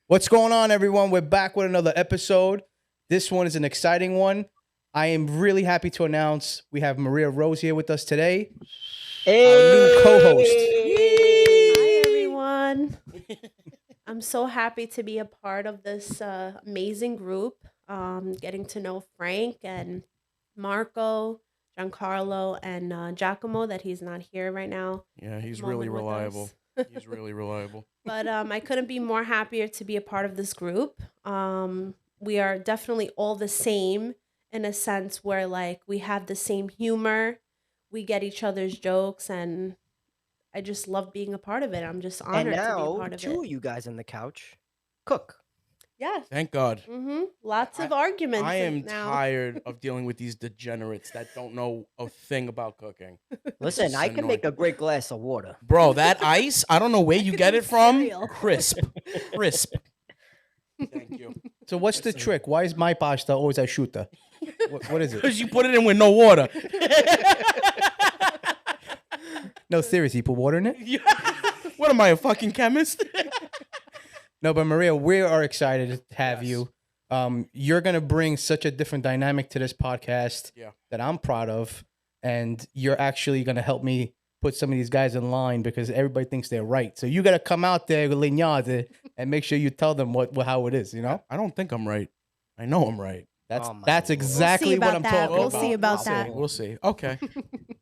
What's going on, everyone? We're back with another episode. This one is an exciting one. I am really happy to announce we have Mariarosa here with us today. Hey. Our new co-host. Hi, everyone. I'm so happy to be a part of this amazing group. Getting to know Frank and Marco, Giancarlo, and Giacomo, that he's not here right now. Yeah, he's Moment really with reliable. us. He's really reliable. But I couldn't be more happier to be a part of this group. We are definitely all the same in a sense where like we have the same humor, we get each other's jokes, and I just love being a part of it. I'm just And honored to be a now, part of two it. of you guys on the couch cook. Yes. Thank God. Lots of arguments. I am now. tired of dealing with these degenerates that don't know a thing about cooking. Listen, I can annoying. make a great glass of water. Bro, that ice, I don't know where you get it from. Cereal. Crisp. Crisp. Thank you. So what's the trick? Why is my pasta always asciutta? What is it? Because you put it in with no water. No, seriously, you put water in it? Yeah. What am I, a fucking chemist? No, but Maria, we are excited to have Yes. you. You're going to bring such a different dynamic to this podcast Yeah. that I'm proud of. And you're actually going to help me put some of these guys in line because everybody thinks they're right. So you got to come out there, Lignate, and make sure you tell them how it is, you know? I don't think I'm right. I know I'm right. That's Oh my that's Lord. exactly what about I'm that. talking We'll about. see about We'll that. See. We'll see. Okay.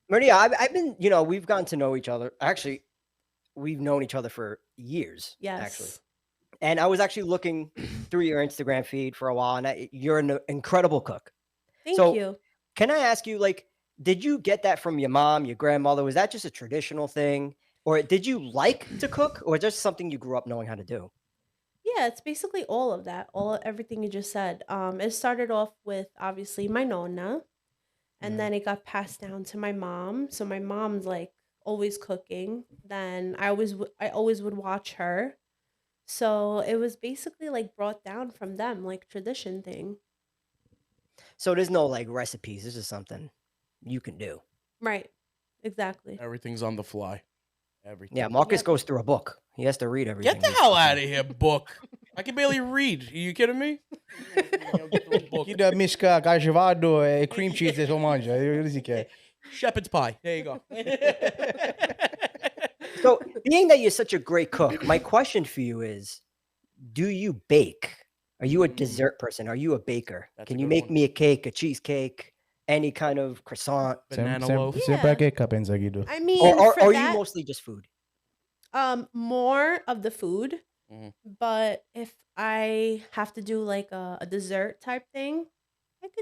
Maria, I've been, we've gotten to know each other. Actually, we've known each other for years. Yes. Actually. And I was actually looking through your Instagram feed for a while, and you're an incredible cook. Thank So- you. Can I ask you, did you get that from your mom, your grandmother? Was that just a traditional thing? Or did you like to cook? Or just something you grew up knowing how to do? Yeah, it's basically all of that. Everything you just said. It started off with obviously my nonna, and then it got passed down to my mom. So my mom's like always cooking. Then I always would watch her. So it was basically like brought down from them, like tradition thing. So there's no recipes. This is something you can do. Right. Exactly. Everything's on the fly. Everything. Yeah, Marcus Yep. goes through a book. He has to read everything. Get the hell out of here, book. I can barely read. Are you kidding me? Chi da miska cacevado e cream cheese e mangia. Così che. Shepherd's pie. There you go. So, being that you're such a great cook, my question for you is, do you bake? Are you a dessert person? Are you a baker? That's a Can you good make one. me a cake, a cheesecake, any kind of croissant? Banana loaf. Sempre che capenza, Guido. I mean, Or for are that, you mostly just food? more of the food, Mhm. but if I have to do like a dessert type thing,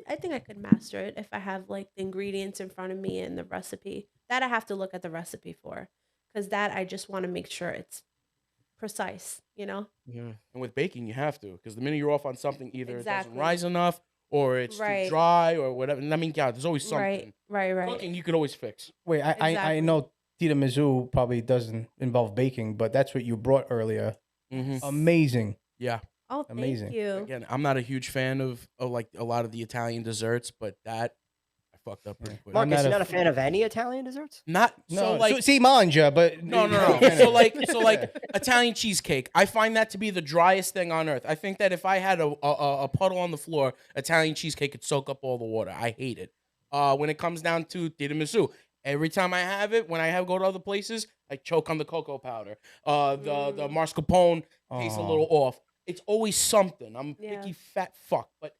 I think I could master it if I have like the ingredients in front of me and the recipe. That I have to look at the recipe for, because that I just want to make sure it's precise, you know? And with baking, you have to, because the minute you're off on something, either it Exactly. doesn't rise enough, or it's Right. too dry, or whatever. I mean, yeah, there's always something. Right. Cooking, you could always fix. Wait, I Exactly. know tiramisu probably doesn't involve baking, but that's what you brought earlier. Mm-hmm. Amazing. Yeah. Oh, thank Amazing. you. Again, I'm not a huge fan of like a lot of the Italian desserts, but that I fucked up pretty quick. Mark- Marcus, not you're a not a fan of any Italian desserts? Not No, so like si mangia, but no. So like Italian cheesecake. I find that to be the driest thing on earth. I think that if I had a puddle on the floor, Italian cheesecake could soak up all the water. I hate it. When it comes down to tiramisu, every time I have it, when I go to other places, I choke on the cocoa powder. The mascarpone tastes a Aw. little off. It's always something. I'm a Yeah. picky fat fuck. But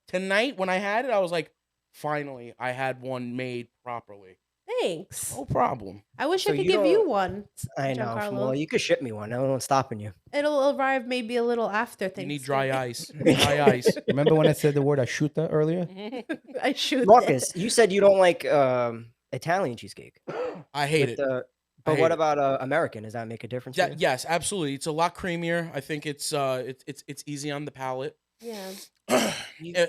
tonight when I had it, I was like, finally, I had one made properly. Thanks. No problem. I wish So I could you give you don't- one. I know. Giancarlo. Well, you could ship me one. No one's stopping you. It'll arrive maybe a little after You Thanksgiving. need dry ice. Dry ice. Remember when I said the word asciutta earlier? I shoot. Marcus, you said you don't like Italian cheesecake. I hate With it. But hate what it. about American? Does that make a difference? for you? Yes, absolutely. It's a lot creamier. I think it's easy on the palate. Yeah.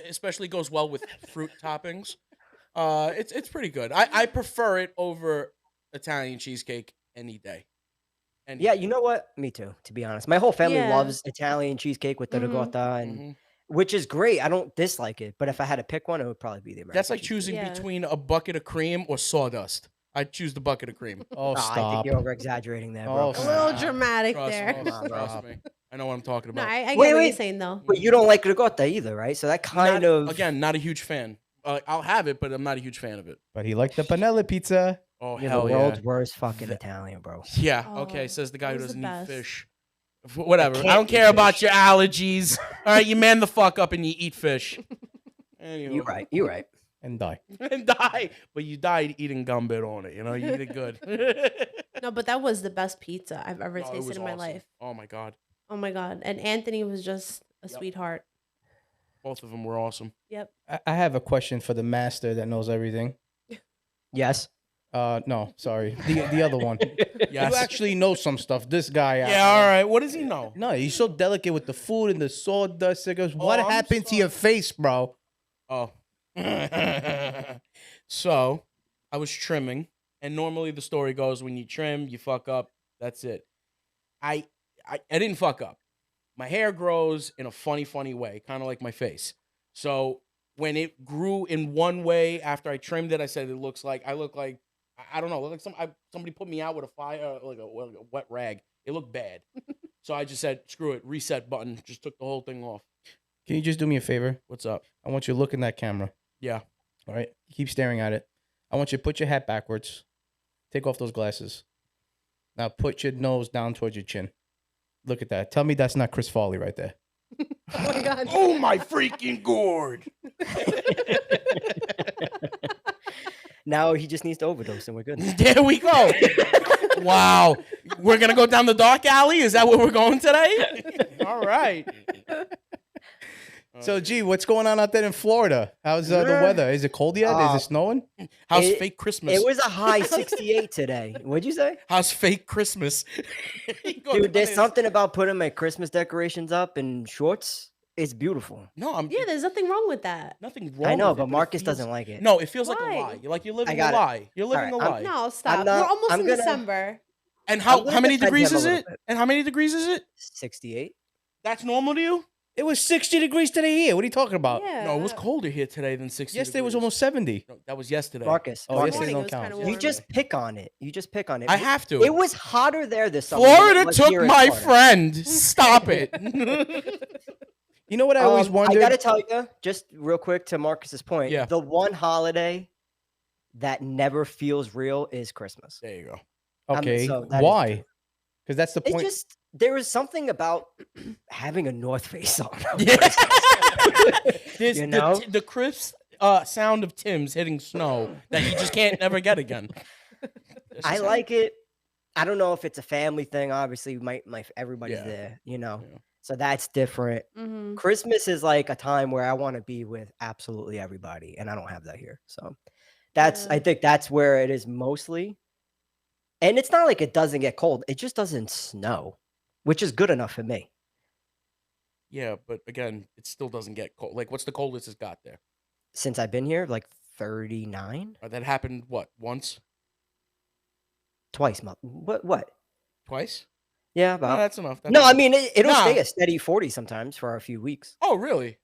Especially goes well with fruit toppings. It's pretty good. I prefer it over Italian cheesecake any day. Any Yeah, day. you know what? Me too, to be honest. My whole family Yeah. loves Italian cheesecake with the Mhm. ricotta, and Mhm. which is great. I don't dislike it, but if I had to pick one, it would probably be the American. That's like cheesecake. choosing Yeah. between a bucket of cream or sawdust. I'd choose the bucket of cream. Oh, I stop. think you're over exaggerating there, bro. Oh, A Come little on. dramatic Trust there. me. Come on, bro. Trust me. I know what I'm talking No, about. I get Wait, what wait. you're saying though. But you don't like ricotta either, right? So that kind of Again, not a huge fan. I'll have it, but I'm not a huge fan of it. But he liked the panella pizza. Oh, You're hell the yeah. world's worst fucking The- Italian, bro. Yeah, Oh, okay, says the guy who that was the doesn't eat best. fish. Whatever. I can't don't eat care about fish. your allergies. All right, you man the fuck up and you eat fish. Anywho. You're right. You're right. And die. And die. But you died eating gumbo on it. You know, you did good. No, but that was the best pizza I've ever No, it tasted was in my awesome. life. Oh, my God. Oh my god. And Anthony was just a Yep. sweetheart. Both of them were awesome. Yep. I have a question for the master that knows everything. Yes. No, sorry. The other one. Yes. You actually know some stuff. This guy. Yeah, all right. What does he know? No, he's so delicate with the food and the sawdust. He goes, what I'm happened to your face, bro? Oh. So, I was trimming, and normally the story goes when you trim, you fuck up. That's it. I didn't fuck up. My hair grows in a funny way, kind of like my face. So when it grew in one way after I trimmed it, I said I look like I don't know, like somebody put me out with a fire, like a wet rag. It looked bad. So I just said, screw it, reset button. Just took the whole thing off. Can you just do me a favor? What's up? I want you to look in that camera. Yeah. All right. Keep staring at it. I want you to put your hat backwards. Take off those glasses. Now put your nose down towards your chin. Look at that. Tell me that's not Chris Farley right there. Oh my god. Oh my freaking gourd! Now he just needs to overdose and we're good. There we go. Wow. We're going to go down the dark alley? Is that where we're going today? All right. So, gee, what's going on out there in Florida? How's the Yeah. weather? Is it cold yet? Is it snowing? How's It- fake Christmas? It was a high 68 today. What'd you say? How's fake Christmas? Dude, there's something about putting my Christmas decorations up in shorts. It's beautiful. No, I'm Yeah, there's nothing wrong with that. nothing wrong I know, with it, but Marcus it doesn't feels- like it. No, it feels like a Why? lie. You're living a got it. lie. You're living Alright, a lie. No, stop. not- We're almost I'm in gonna- December. And I'm how gonna many defend degrees him a is little it? bit. And how many degrees is it? 68. That's normal to you? It was 60 degrees today here. What are you talking about? Yeah. No, it was colder here today than 60 Yesterday was degrees. almost 70. No, that was yesterday. Marcus, Oh, Marcus, yesterday Morning don't was count. kinda you warm. just pick on it. You just pick on it. I have to. It was hotter there this summer. than it Florida was took here in my Florida. friend. Stop it. You know what I always wondered? I gotta tell you, just real quick to Marcus's point. Yeah. The one holiday that never feels real is Christmas. There you go. Okay, so that is why? true. Because that's the It's point. just there is something about having a North Face on. Yeah. There's You know? the crisp sound of Tim's hitting snow that you just can't never get again. That's I just- like it. I don't know if it's a family thing. Obviously, my everybody's Yeah. there, you know. Yeah. So that's different. Mm-hmm. Christmas is like a time where I want to be with absolutely everybody, and I don't have that here. So that's Yeah. I think that's where it is mostly. And it's not like it doesn't get cold; it just doesn't snow, which is good enough for me. Yeah, but again, it still doesn't get cold. Like, what's the coldest it's got there? Since I've been here, like 39 That happened what, once, twice. What? twice? Yeah, No, about. that's enough. That's No, I enough. mean it'll Nah. stay a steady 40 sometimes for a few weeks. Oh, really?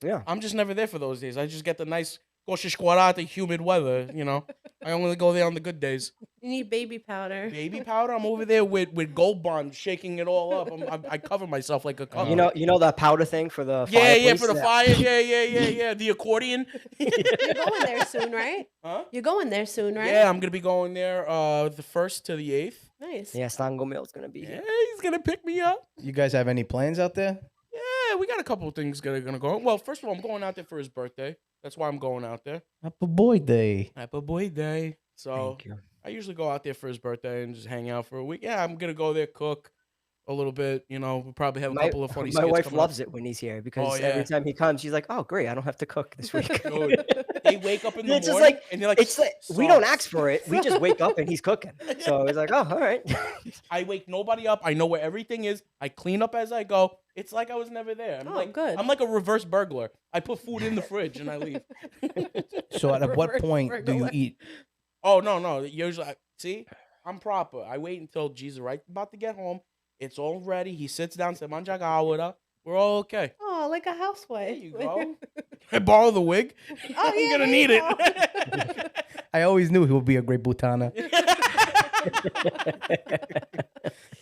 Yeah. I'm just never there for those days. I just get the nice the humid weather. You know, I only go there on the good days. You need baby powder. Baby powder. I'm over there with Gold Bond, shaking it all up. I cover myself like a cover. You know that powder thing for the Yeah, fireplace? for the fire. Yeah. The accordion. You're going there soon, right? Huh? You're going there soon, right? Yeah, I'm gonna be going there the 1st to the 8th. Nice. Yeah, Slango Mill's gonna be Yeah, here. he's gonna pick me up. You guys have any plans out there? Yeah, we got a couple of things that are gonna go. Well, first of all, I'm going out there for his birthday. That's why I'm going out there. Happy boy day. Happy birthday. So Thank you. I usually go out there for his birthday and just hang out for a week. Yeah, I'm gonna go there, cook a little bit. You know, we'll probably have a couple of funny. My skits wife coming loves it when he's here because Oh, yeah. every time he comes, she's like, "Oh, great, I don't have to cook this week." Dude, they wake up in the It's just morning like- and they're like, It's like we don't "Sauce." ask for it; we just wake up and he's cooking. So it's like, "Oh, all right." I wake nobody up. I know where everything is. I clean up as I go. It's like I was never there. I'm Oh, like, good. I'm like a reverse burglar. I put food in the fridge and I leave. So at what Reverse point do you burglar. eat? Oh no. Usually, see, I'm proper. I wait until Jesus right about to get home. It's all ready. He sits down, says, "Manjaga awada." We're all okay. Oh, like a There housewife. you go. I borrow the wig. I'm yeah, gonna there need you it. I always knew he would be a great butana.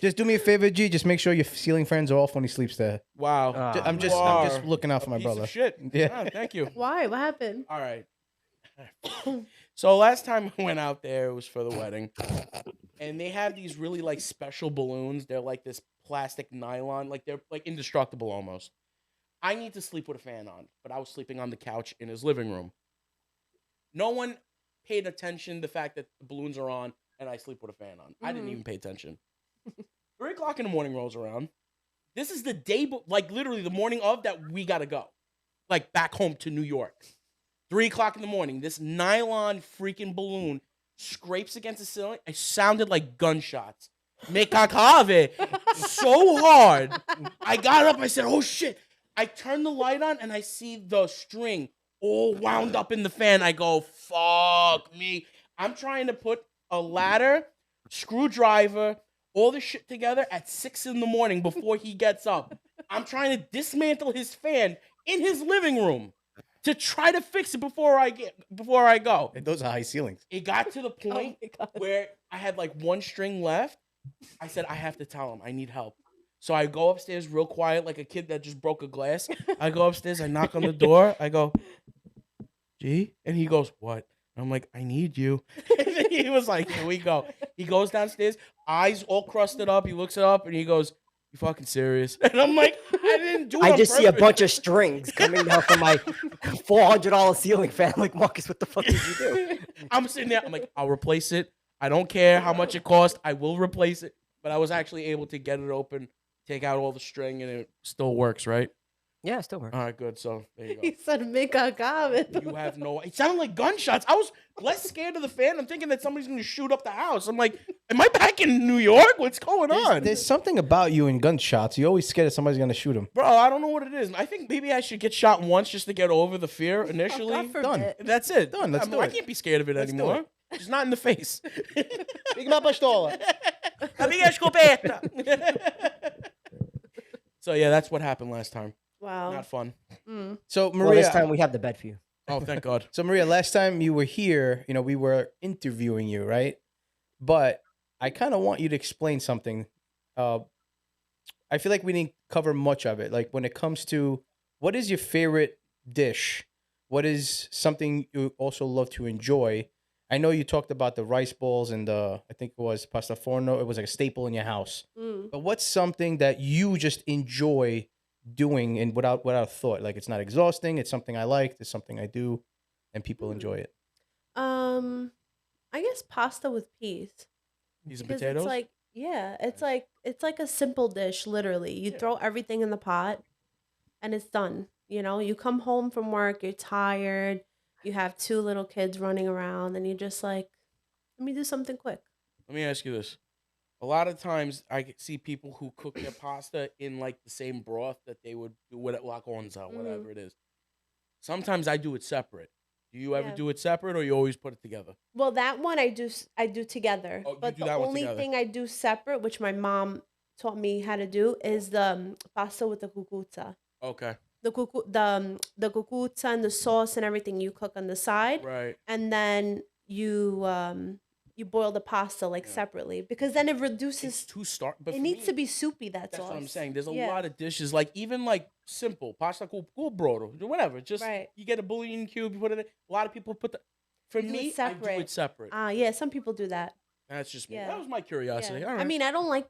Just do me a favor, G. Just make sure your ceiling fans are off when he sleeps there. Wow. Ah. I'm You just are looking out for a my piece brother. of shit. Yeah. Ah, thank you. Why? What happened? All right. So last time we went out there, it was for the wedding, and they have these really like special balloons. They're like this plastic nylon, like they're like indestructible almost. I need to sleep with a fan on, but I was sleeping on the couch in his living room. No one paid attention to the fact that the balloons are on and I sleep with a fan on. I didn't even pay attention. 3 o'clock in the morning rolls around. This is the day, like literally the morning of that we gotta go, like back home to New York. 3 o'clock in the morning, this nylon freaking balloon scrapes against the ceiling. It sounded like gunshots. Me cacave. So hard. I got up. I said, oh shit. I turned the light on and I see the string all wound up in the fan. I go, fuck me. I'm trying to put a ladder, screwdriver, all this shit together at 6 in the morning before he gets up. I'm trying to dismantle his fan in his living room to try to fix it before I go. Those are high ceilings. It got to the point my God. where I had like one string left. I said, I have to tell him I need help. So I go upstairs real quiet, like a kid that just broke a glass. I go upstairs, I knock on the door. I go, G? And he goes, what? And I'm like, I need you. And then he was like, here we go. He goes downstairs, eyes all crusted up. He looks it up and he goes, you fucking serious? And I'm like, I didn't do it I on just see a purpose." bunch of strings coming down from my $400 ceiling fan. Like, Marcus, what the fuck did you do? I'm sitting there. I'm like, I'll replace it. I don't care how much it costs. I will replace it. But I was actually able to get it open, take out all the string, and it still works, right? Yeah, it still works. All right, good. So there you go. He said, "Make a comment." You have no. It sounded like gunshots. I was less scared of the fan. I'm thinking that somebody's going to shoot up the house. I'm like, am I back in New York? What's going on? There's something about you in gunshots. You're always scared that somebody's gonna shoot him. Bro, I don't know what it is. I think maybe I should get shot once just to get over the fear Oh, initially. God forbid. Done. That's it. Done. Let's do I it. can't be scared of it Let's do anymore. it. Just not in the face. Big ma pistola. La mia scoperta. So yeah, that's what happened last time. Wow. Not fun. Mm. So Well, this Maria, time we have the bed for you. Oh, thank God. so Maria, last time you were here, we were interviewing you, right? But I kind of want you to explain something. I feel like we didn't cover much of it. Like when it comes to what is your favorite dish? What is something you also love to enjoy? I know you talked about the rice balls and I think it was pasta forno. It was like a staple in your house. Mm. But what's something that you just enjoy doing and without thought? Like it's not exhausting. It's something I like. It's something I do, and people enjoy it. I guess pasta with peas. These are Because potatoes. it's like, yeah, it's like a simple dish. Literally, you Yeah. throw everything in the pot, and it's done. You come home from work, you're tired, you have 2 little kids running around, and you're just like, let me do something quick. Let me ask you this. A lot of times I see people who cook their pasta in like the same broth that they would do with la conza, whatever it is. Sometimes I do it separate. Do you ever Yeah. do it separate or you always put it together? Well, that one I do together. Oh, you But do the that one only together. thing I do separate, which my mom taught me how to do, is the pasta with the cucuzza. Okay. The cucuzza and the sauce and everything you cook on the side, Right. and then you boil the pasta like Yeah. separately, because then it It's reduces. too stark. But It for needs me, to be soupy. That that's sauce. what I'm saying. There's a Yeah. lot of dishes, like even like simple pasta col brodo, whatever. Just Right. you get a bouillon cube, you put it in. A lot of people put the. For You do it me, I do it separate. separate. Yeah, some people do that. That's just me. Yeah. That was my curiosity. Yeah. All right. I mean, I don't like.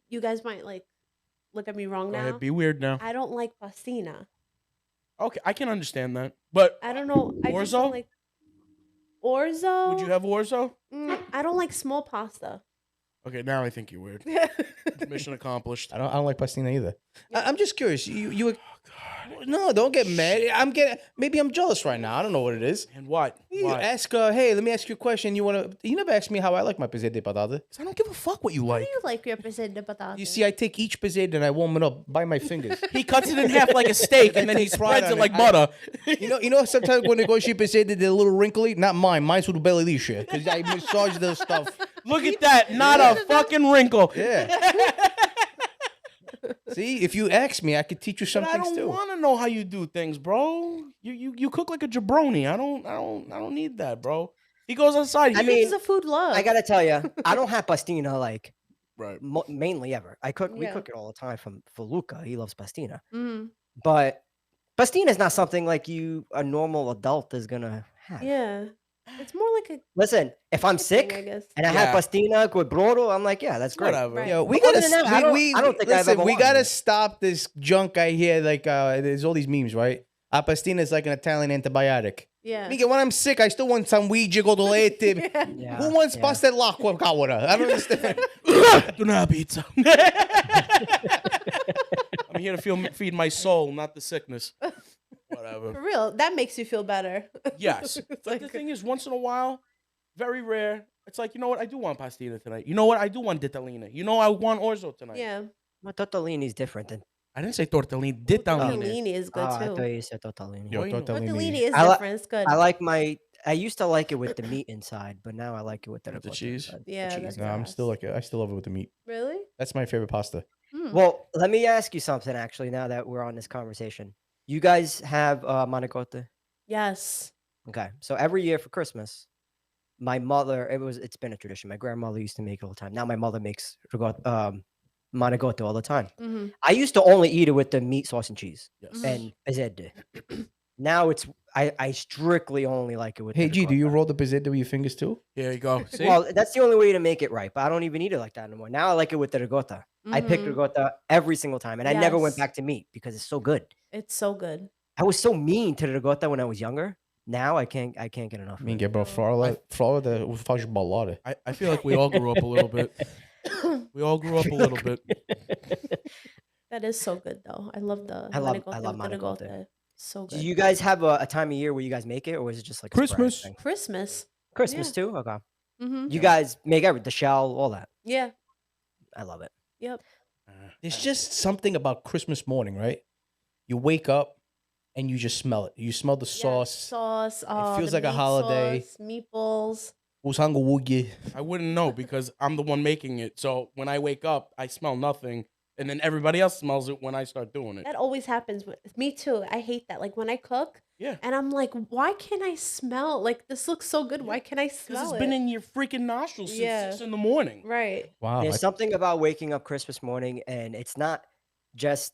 You guys might like look at me wrong Go now. ahead, be weird now. I don't like pastina. Okay, I can understand that. But I don't know. I just Orzo? don't like orzo. would you have orzo? I don't like small pasta. Okay, now I think you're weird. Mission accomplished. I don't like pastina either. Yeah. I'm just curious. You Oh God. no, don't get mad. Maybe I'm jealous right now. I don't know what it is. And what? You What? ask hey, let me ask you a question. You never asked me how I like my pesete de patata. 'Cause I don't give a fuck what you How do like. you like your pesete de patata? You see, I take each pesete and I warm it up by my fingers. He cuts it in half like a steak, and then he Take pride spreads on it like it. butter. You know, sometimes when they go she pesete, they're a little wrinkly. Not mine. Mine's with belly lisha because I massage the stuff. Look at that! Not a fucking wrinkle. Yeah. See, if you ask me, I could teach you some But I things don't too. want to know how you do things, bro. You cook like a jabroni. I don't need that, bro. He goes outside. I He mean, He's a food love. I gotta tell you, I don't have pastina like right. mainly ever. We Yeah. cook it all the time for Luca. He loves pastina, Mhm. but pastina is not something like a normal adult is gonna have. Yeah. It's more like a Listen, if I'm kid thing, I sick guess. and I have Yeah. pastina with brodo, I'm like, yeah, that's great. Whatever. Right. Yo, we But other gotta. than that, I don't think I've listen. ever We wanted gotta it. stop this junk I hear. Like, there's all these memes, right? Apastina is like an Italian antibiotic. Yeah. Nigga, when I'm sick, I still want some Ouija codolette. Yeah. Yeah, Who wants yeah. pasta all'acqua, cavolo? I don't understand. Do not pizza. I'm here to feed my soul, not the sickness. Whatever. For real, that makes you feel better. Yes. It's But the like- thing is, once in a while, very rare. It's like, you know what? I do want pastina tonight. You know what? I do want ditalina. You know, I want orzo tonight. Yeah. Well, tortellini is different than. I didn't say tortellini. Ditalina. Tortellini is good Oh, I thought too. you said tortellini. Yo, Why you- Tortellini is I li- different. It's good. I like I used to like it with the meat inside, but now I like it with the With the ricotta cheese? inside. Yeah, The cheese. that's No, I'm still fast. like, I still love it with the meat. Really? That's my favorite pasta. Hmm. Well, let me ask you something. Actually, now that we're on this conversation, you guys have manicotti? Yes. Okay, so every year for Christmas, my mother, it's been a tradition. My grandmother used to make it all the time. Now my mother makes manicotti all the time. Hmm. I used to only eat it with the meat, sauce, and cheese Yes. Mhm. and pezzette. Now I strictly only like it with. Hey, the G, do you ricotta. roll the pizzetta with your fingers too? Here you go. See? Well, that's the only way to make it right, but I don't even eat it like that anymore. Now I like it with the ricotta. I pick Mhm. ricotta every single time, and I never went Yes. back to meat because it's so good. It's so good. I was so mean to the ricotta when I was younger. Now I can't get enough. Of it. Minchia, bro, Florida faz ballare. I feel like we all grew up a little bit. We all grew up a little bit. That is so good though. I love the I love manicotti with the manicotti. ricotta. So Do good. you guys have a time of year where you guys make it, or is it just like a sporadic Christmas. thing? Christmas. Christmas Yeah. too. Okay. Mm-hmm. You guys make the shell, all that. Yeah. I love it. Yep. There's just something about Christmas morning, right? You wake up and you just smell it. You smell the Yeah, sauce. Sauce. feels the like a meat holiday. sauce, meatballs. Usango wugi. I wouldn't know because I'm the one making it. So when I wake up, I smell nothing. And then everybody else smells it when I start doing it. That always happens with me too. I hate that. Like when I cook, Yeah. and I'm like, why can't I smell? Like this looks so good. Why can't I Because smell it's it? been in your freaking nostrils since Yeah. 6 in the morning. Right. Wow. There's something about waking up Christmas morning, and it's not just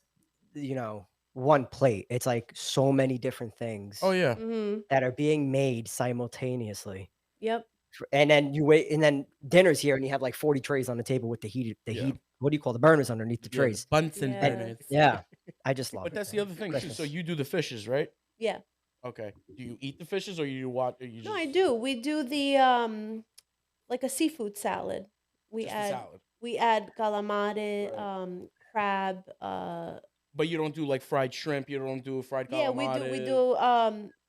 one plate. It's like so many different things Oh, yeah. Mm-hmm. that are being made simultaneously. Yep. And then you wait, and then dinner's here, and you have like 40 trays on the table with the heat. Yeah. What do you call the burners underneath the Yeah, trays? Bunsen Yeah. burners. Yeah, I just love But it. that's the man. other thing, too. So Christmas. you do the fishes, right? Yeah. Okay. Do you eat the fishes or you watch? Or you just, No, I do. We do the like a seafood salad. We just the add salad. we add calamari, Right. crab. But you don't do like fried shrimp. You don't do fried Yeah, calamari. we do.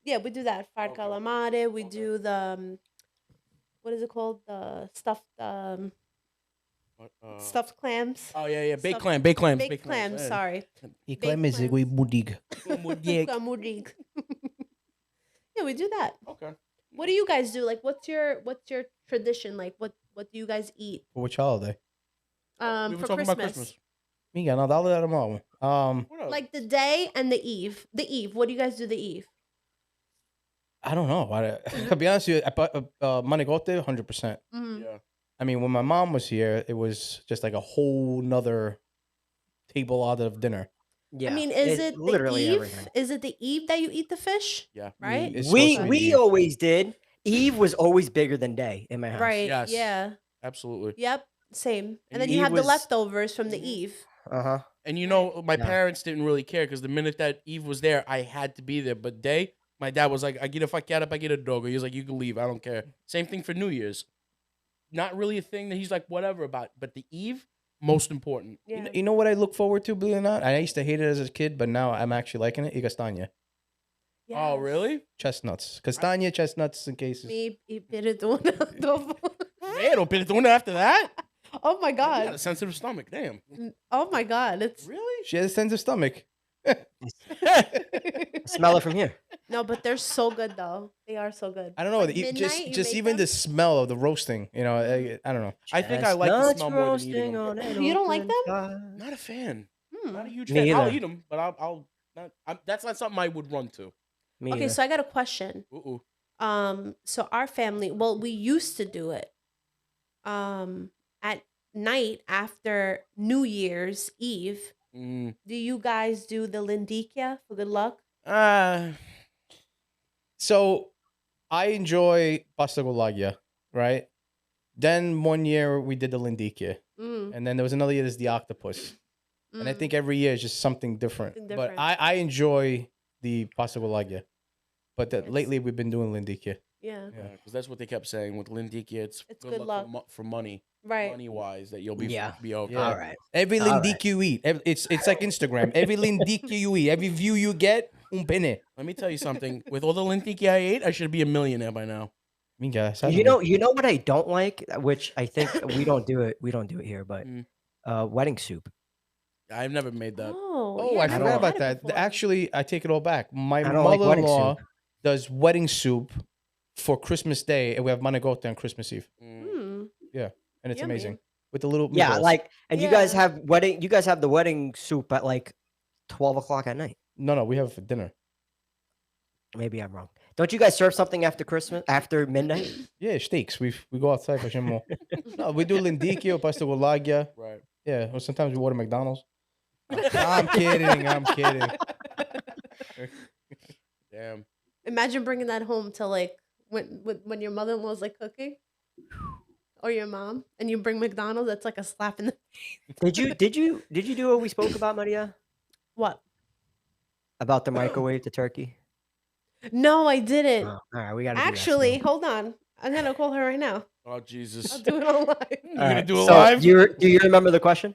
Yeah, we do that fried Okay. calamari. We Okay. do the what is it called? The stuffed What, stuffed clams. Oh yeah, yeah. Baked Stuffed- clam, baked clams, Baked clams. Sorry. I Baked claim is clams. we mudig. Camurig. Yeah, we do that. Okay. What do you guys do? Like, what's your tradition? Like, what do you guys eat? For which holiday? We were For talking Christmas. about Christmas. Minchia, no, dale da mão. What else? Like the day and the eve. The eve. What do you guys do the eve? I don't know. To be honest with you, manicotti, 100%. Mm. Yeah. I mean, when my mom was here, it was just like a whole nother table out of dinner. Yeah, I mean, is it the literally eve? everything? Is it the eve that you eat the fish? Yeah. Right? It's We supposed to be we Eve. always did. Eve was always bigger than day in my house. Right. Yes. Yeah. Absolutely. Yep. Same. And And then you Eve have the was- leftovers from the Mhm. eve. Uh huh. And you know, my Yeah. parents didn't really care because the minute that Eve was there, I had to be there. But day, my dad was like, I get a facchiata, I get a dogo. He was like, you can leave. I don't care. Same thing for New Year's. Not really a thing that he's like, whatever about. But the Eve, most important. Yeah. You know what I look forward to, believe it or not? I used to hate it as a kid, but now I'm actually liking it. Castaña. Oh, Yes. really? Chestnuts. Castaña, chestnuts in cases. Me ipirituna adobo. Pero Pirituna after that? Oh my You got a god. sensitive stomach. Damn. Oh my god. It's Really? She has a sense of stomach. Smell it from here. no, but they're so good though. They are so good. I don't know. Like just midnight, you just make even them? the smell of the roasting. You know, I don't know. I think I like the Chestnuts smell more than eating roasting them. on an You don't like open them? fire. Not a fan. Hmm. Not a huge Me fan. I'll either. eat them, but I'll not. That's not something I would run to. Me Okay, either. so I got a question. Ooh. So our family, well, we used to do it at night after New Year's Eve. Mm. Do you guys do the lindikia for good luck? So I enjoy pasta golaglia, right? Then one year we did the lindikia, Mm, and then there was another year there's the octopus. And I mm. think every year is just something different. Something But different. I enjoy the pasta golaglia. But It's- lately we've been doing lindikia. Yeah, Yeah. Because that's what they kept saying with Lindikia. It's good luck luck. for money, right. money wise, that you'll be Yeah. be okay. Yeah. All right. Every All right. lindikia you eat, it's like Instagram. Every lindikia you eat, every view you get, un pene. Let me tell you something. With all the Lindikia I ate, I should be a millionaire by now. Minga, You know what I don't like, which I think we don't do it. We don't do it here, but Mm. wedding soup. I've never made that. Oh, Oh, yeah, I I've forgot never about had it that. before. Actually, I take it all back. My I don't like wedding mother-in-law soup. does wedding soup for Christmas Day, and we have manigote on Christmas Eve, Mm, and it's Yummy. amazing with the little Yeah, meatballs. like, and you guys Yeah. have wedding. You guys have the wedding soup at like 12 o'clock at night. No, we have it for dinner. Maybe I'm wrong. Don't you guys serve something after Christmas, after midnight? Yeah, steaks. We go outside for some more. No, we do lindikia or pasta golaglia. Right. Yeah, or sometimes we order McDonald's. I'm kidding. I'm kidding. Damn. Imagine bringing that home to like when your mother-in-law's like cooking, or your mom, and you bring McDonald's. That's like a slap in the Did you do what we spoke about, Maria? what? About the microwave, the turkey? No, I didn't. Oh, all right, we got to Actually, hold on. I'm gonna call her right now. Oh Jesus. I'll do it on live. You're gonna do it so live? Do you remember the question?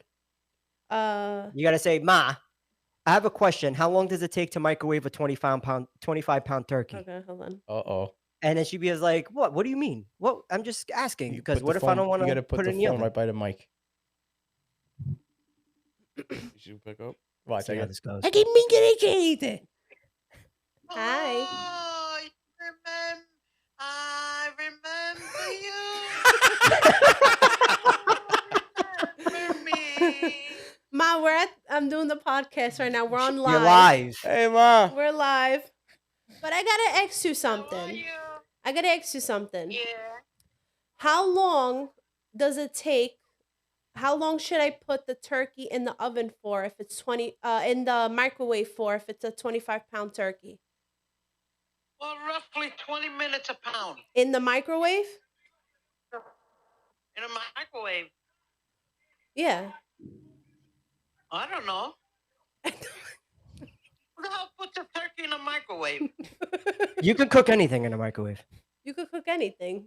Uh, You got to say, Ma, I have a question. How long does it take to microwave a 25-pound turkey? okay, hold on. Uh-oh. And then she'd be like, "What? What do you mean? What? I'm just asking You because put what the if I phone- don't want You to gotta put put it the in the phone oven?" right by the mic. You should pick up. Watch, See I how got this goes. Hi. I remember you. Ma, I'm doing the podcast right now. We're on live. You're live. Hey, Ma. We're live. But I gotta ask you How are something. you? I gotta ask you something. Yeah. How long does it take? How long should I put the turkey in the oven for if it's in the microwave for if it's a 25-pound turkey? Well, roughly 20 minutes a pound In the microwave? in a microwave. Yeah. I don't know. Who the hell puts a turkey in a microwave? You can cook anything in a microwave. You could cook anything.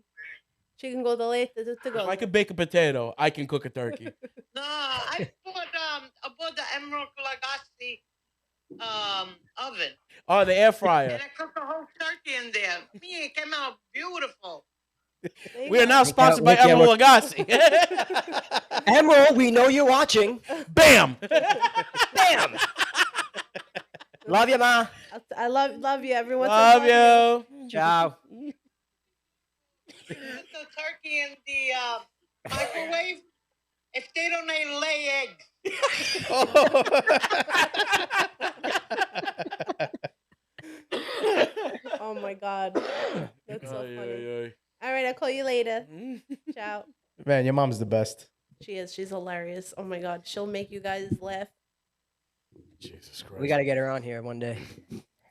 Chicken go to If go. I could bake a potato, I can cook a turkey. No, I bought the Emerald Lagasse oven, Oh, the air and fryer. I cooked the whole turkey in there. Me, it came out beautiful. There you We are go. now sponsored by we can't Emerald Lagasse. Emerald, we know you're watching. Bam! Bam. Love you, Ma. I love you. Everyone. Love you. Ciao. Put the turkey in the microwave. If they don't lay eggs. Oh my god. That's so Ay, funny. ay, ay. All right, I'll call you later. Ciao. Man, your mom's the best. She is. She's hilarious. Oh my god. She'll make you guys laugh Jesus Christ. We got to get her on here one day.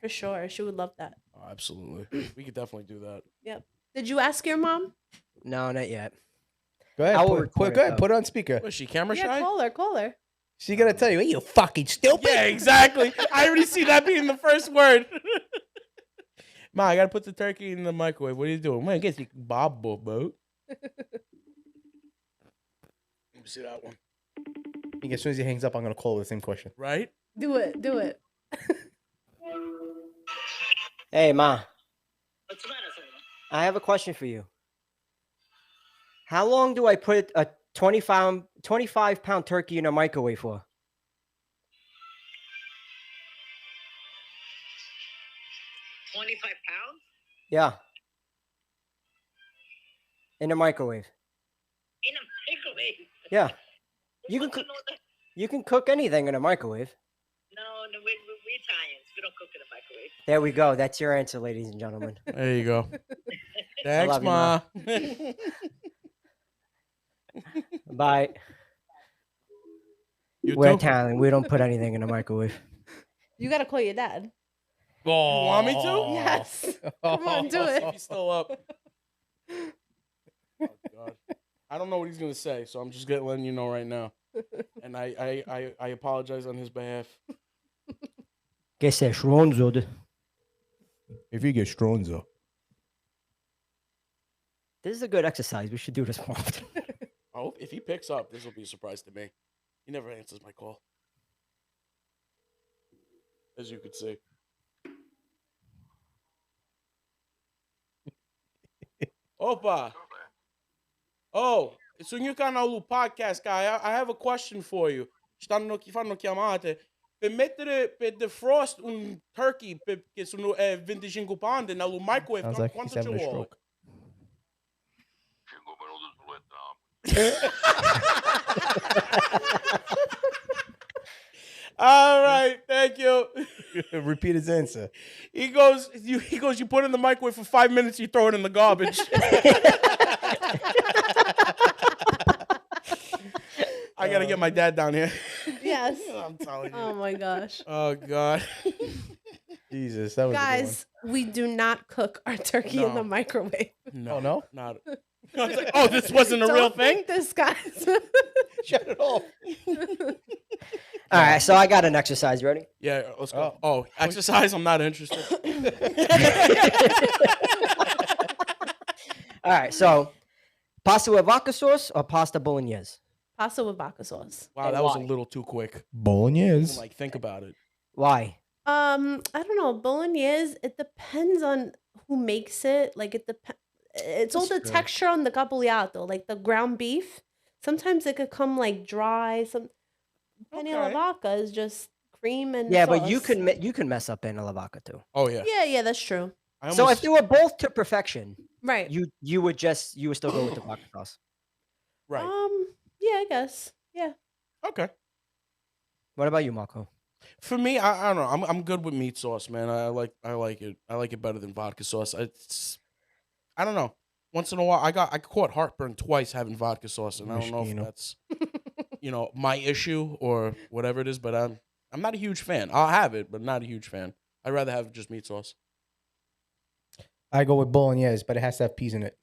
for sure. She would love that. Oh, absolutely. We could definitely do that. Did you ask your mom? No, not yet. Go ahead. I will Put, record it, go ahead. though. Put it on speaker. Was she camera Yeah, shy? call her. She gonna tell you, hey, you fucking stupid. Yeah, exactly. I already see that being the first word. Ma, I gotta put the turkey in the microwave. What are you doing? Man, I guess you can bob boat. Let me see that one. I think as soon as he hangs up, I'm gonna call the same question. Right? Do it. Hey, Ma. What's the matter, sir? I have a question for you. How long do I put a 25-pound turkey in a microwave for? 25 pounds? Yeah. In a microwave. In a microwave? Yeah. You can cook anything in a microwave. No, we're Italians. There we go. That's your answer, ladies and gentlemen. There you go. I Thanks, love you, Ma. Bye. You We're too? Italian. We don't put anything in the microwave. You gotta call your dad. You want me to? Yes. Come on, do Let's see if it. he's still up. Oh, God. I don't know what he's going to say, so I'm just letting you know right now. And I apologize on his behalf. Che sei stronzo? If you get stronzo. This is a good exercise. We should do this more often. I hope if he picks up, this will be a surprise to me. He never answers my call. As you could see. Opa. Oh, sono canal podcast, guy. I have a question for you. Fanno chiamate. Per mettere per defrost un turkey che sono 25 pound nel microwave, Sounds like quanto he's ci having a vuole? stroke. All right, thank you. Repeat his answer. He goes, you put it in the microwave for 5 minutes, you throw it in the garbage. I gotta get my dad down here. Yes. I'm telling you. Oh my gosh. Oh God. Jesus, that was Guys, we do not cook our turkey in No. the microwave. No, Oh, no? not. I was like, oh, this wasn't a Don't real thing. think this, guys. Shut it off. All right, so I got an exercise. You ready? Yeah, let's go. Oh, exercise. I'm not interested. All right, so pasta with vodka sauce or pasta bolognese? Pasta with vodka sauce. Wow, And that was a why? little too quick. Bolognese. Like, think about it. Why? I don't know. Bolognese, it depends on who makes it. Like it depends. It's all the true. texture on the capugliato, like the ground beef. Sometimes it could come like dry. Some penne alla Okay. vodka is just cream and Yeah, sauce. but you can mess up in a vodka too. Oh yeah. Yeah, that's true. I So almost- if they were both to perfection, Right. you would still go with the vodka sauce. right. Yeah, I guess. Yeah. Okay. What about you, Marco? For me, I don't know. I'm good with meat sauce, man. I like it. I like it better than vodka sauce. I don't know. Once in a while, I caught heartburn twice having vodka sauce, and I don't know if Moschino. that's my issue or whatever it is. But I'm not a huge fan. I'll have it, but not a huge fan. I'd rather have just meat sauce. I go with bolognese, but it has to have peas in it.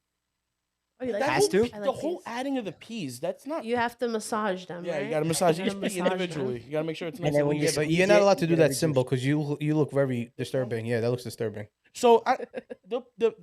Oh, you like That Has peas? to? I The like whole peas. adding of the peas, that's not. You have to massage them. Yeah, right? you gotta massage You each gotta pea massage them. individually. You gotta make sure it's nice And then and when you lean. get- But Squeeze you're not it, allowed to you do gotta that symbol reduce. because you look very disturbing. Yeah, that looks disturbing. So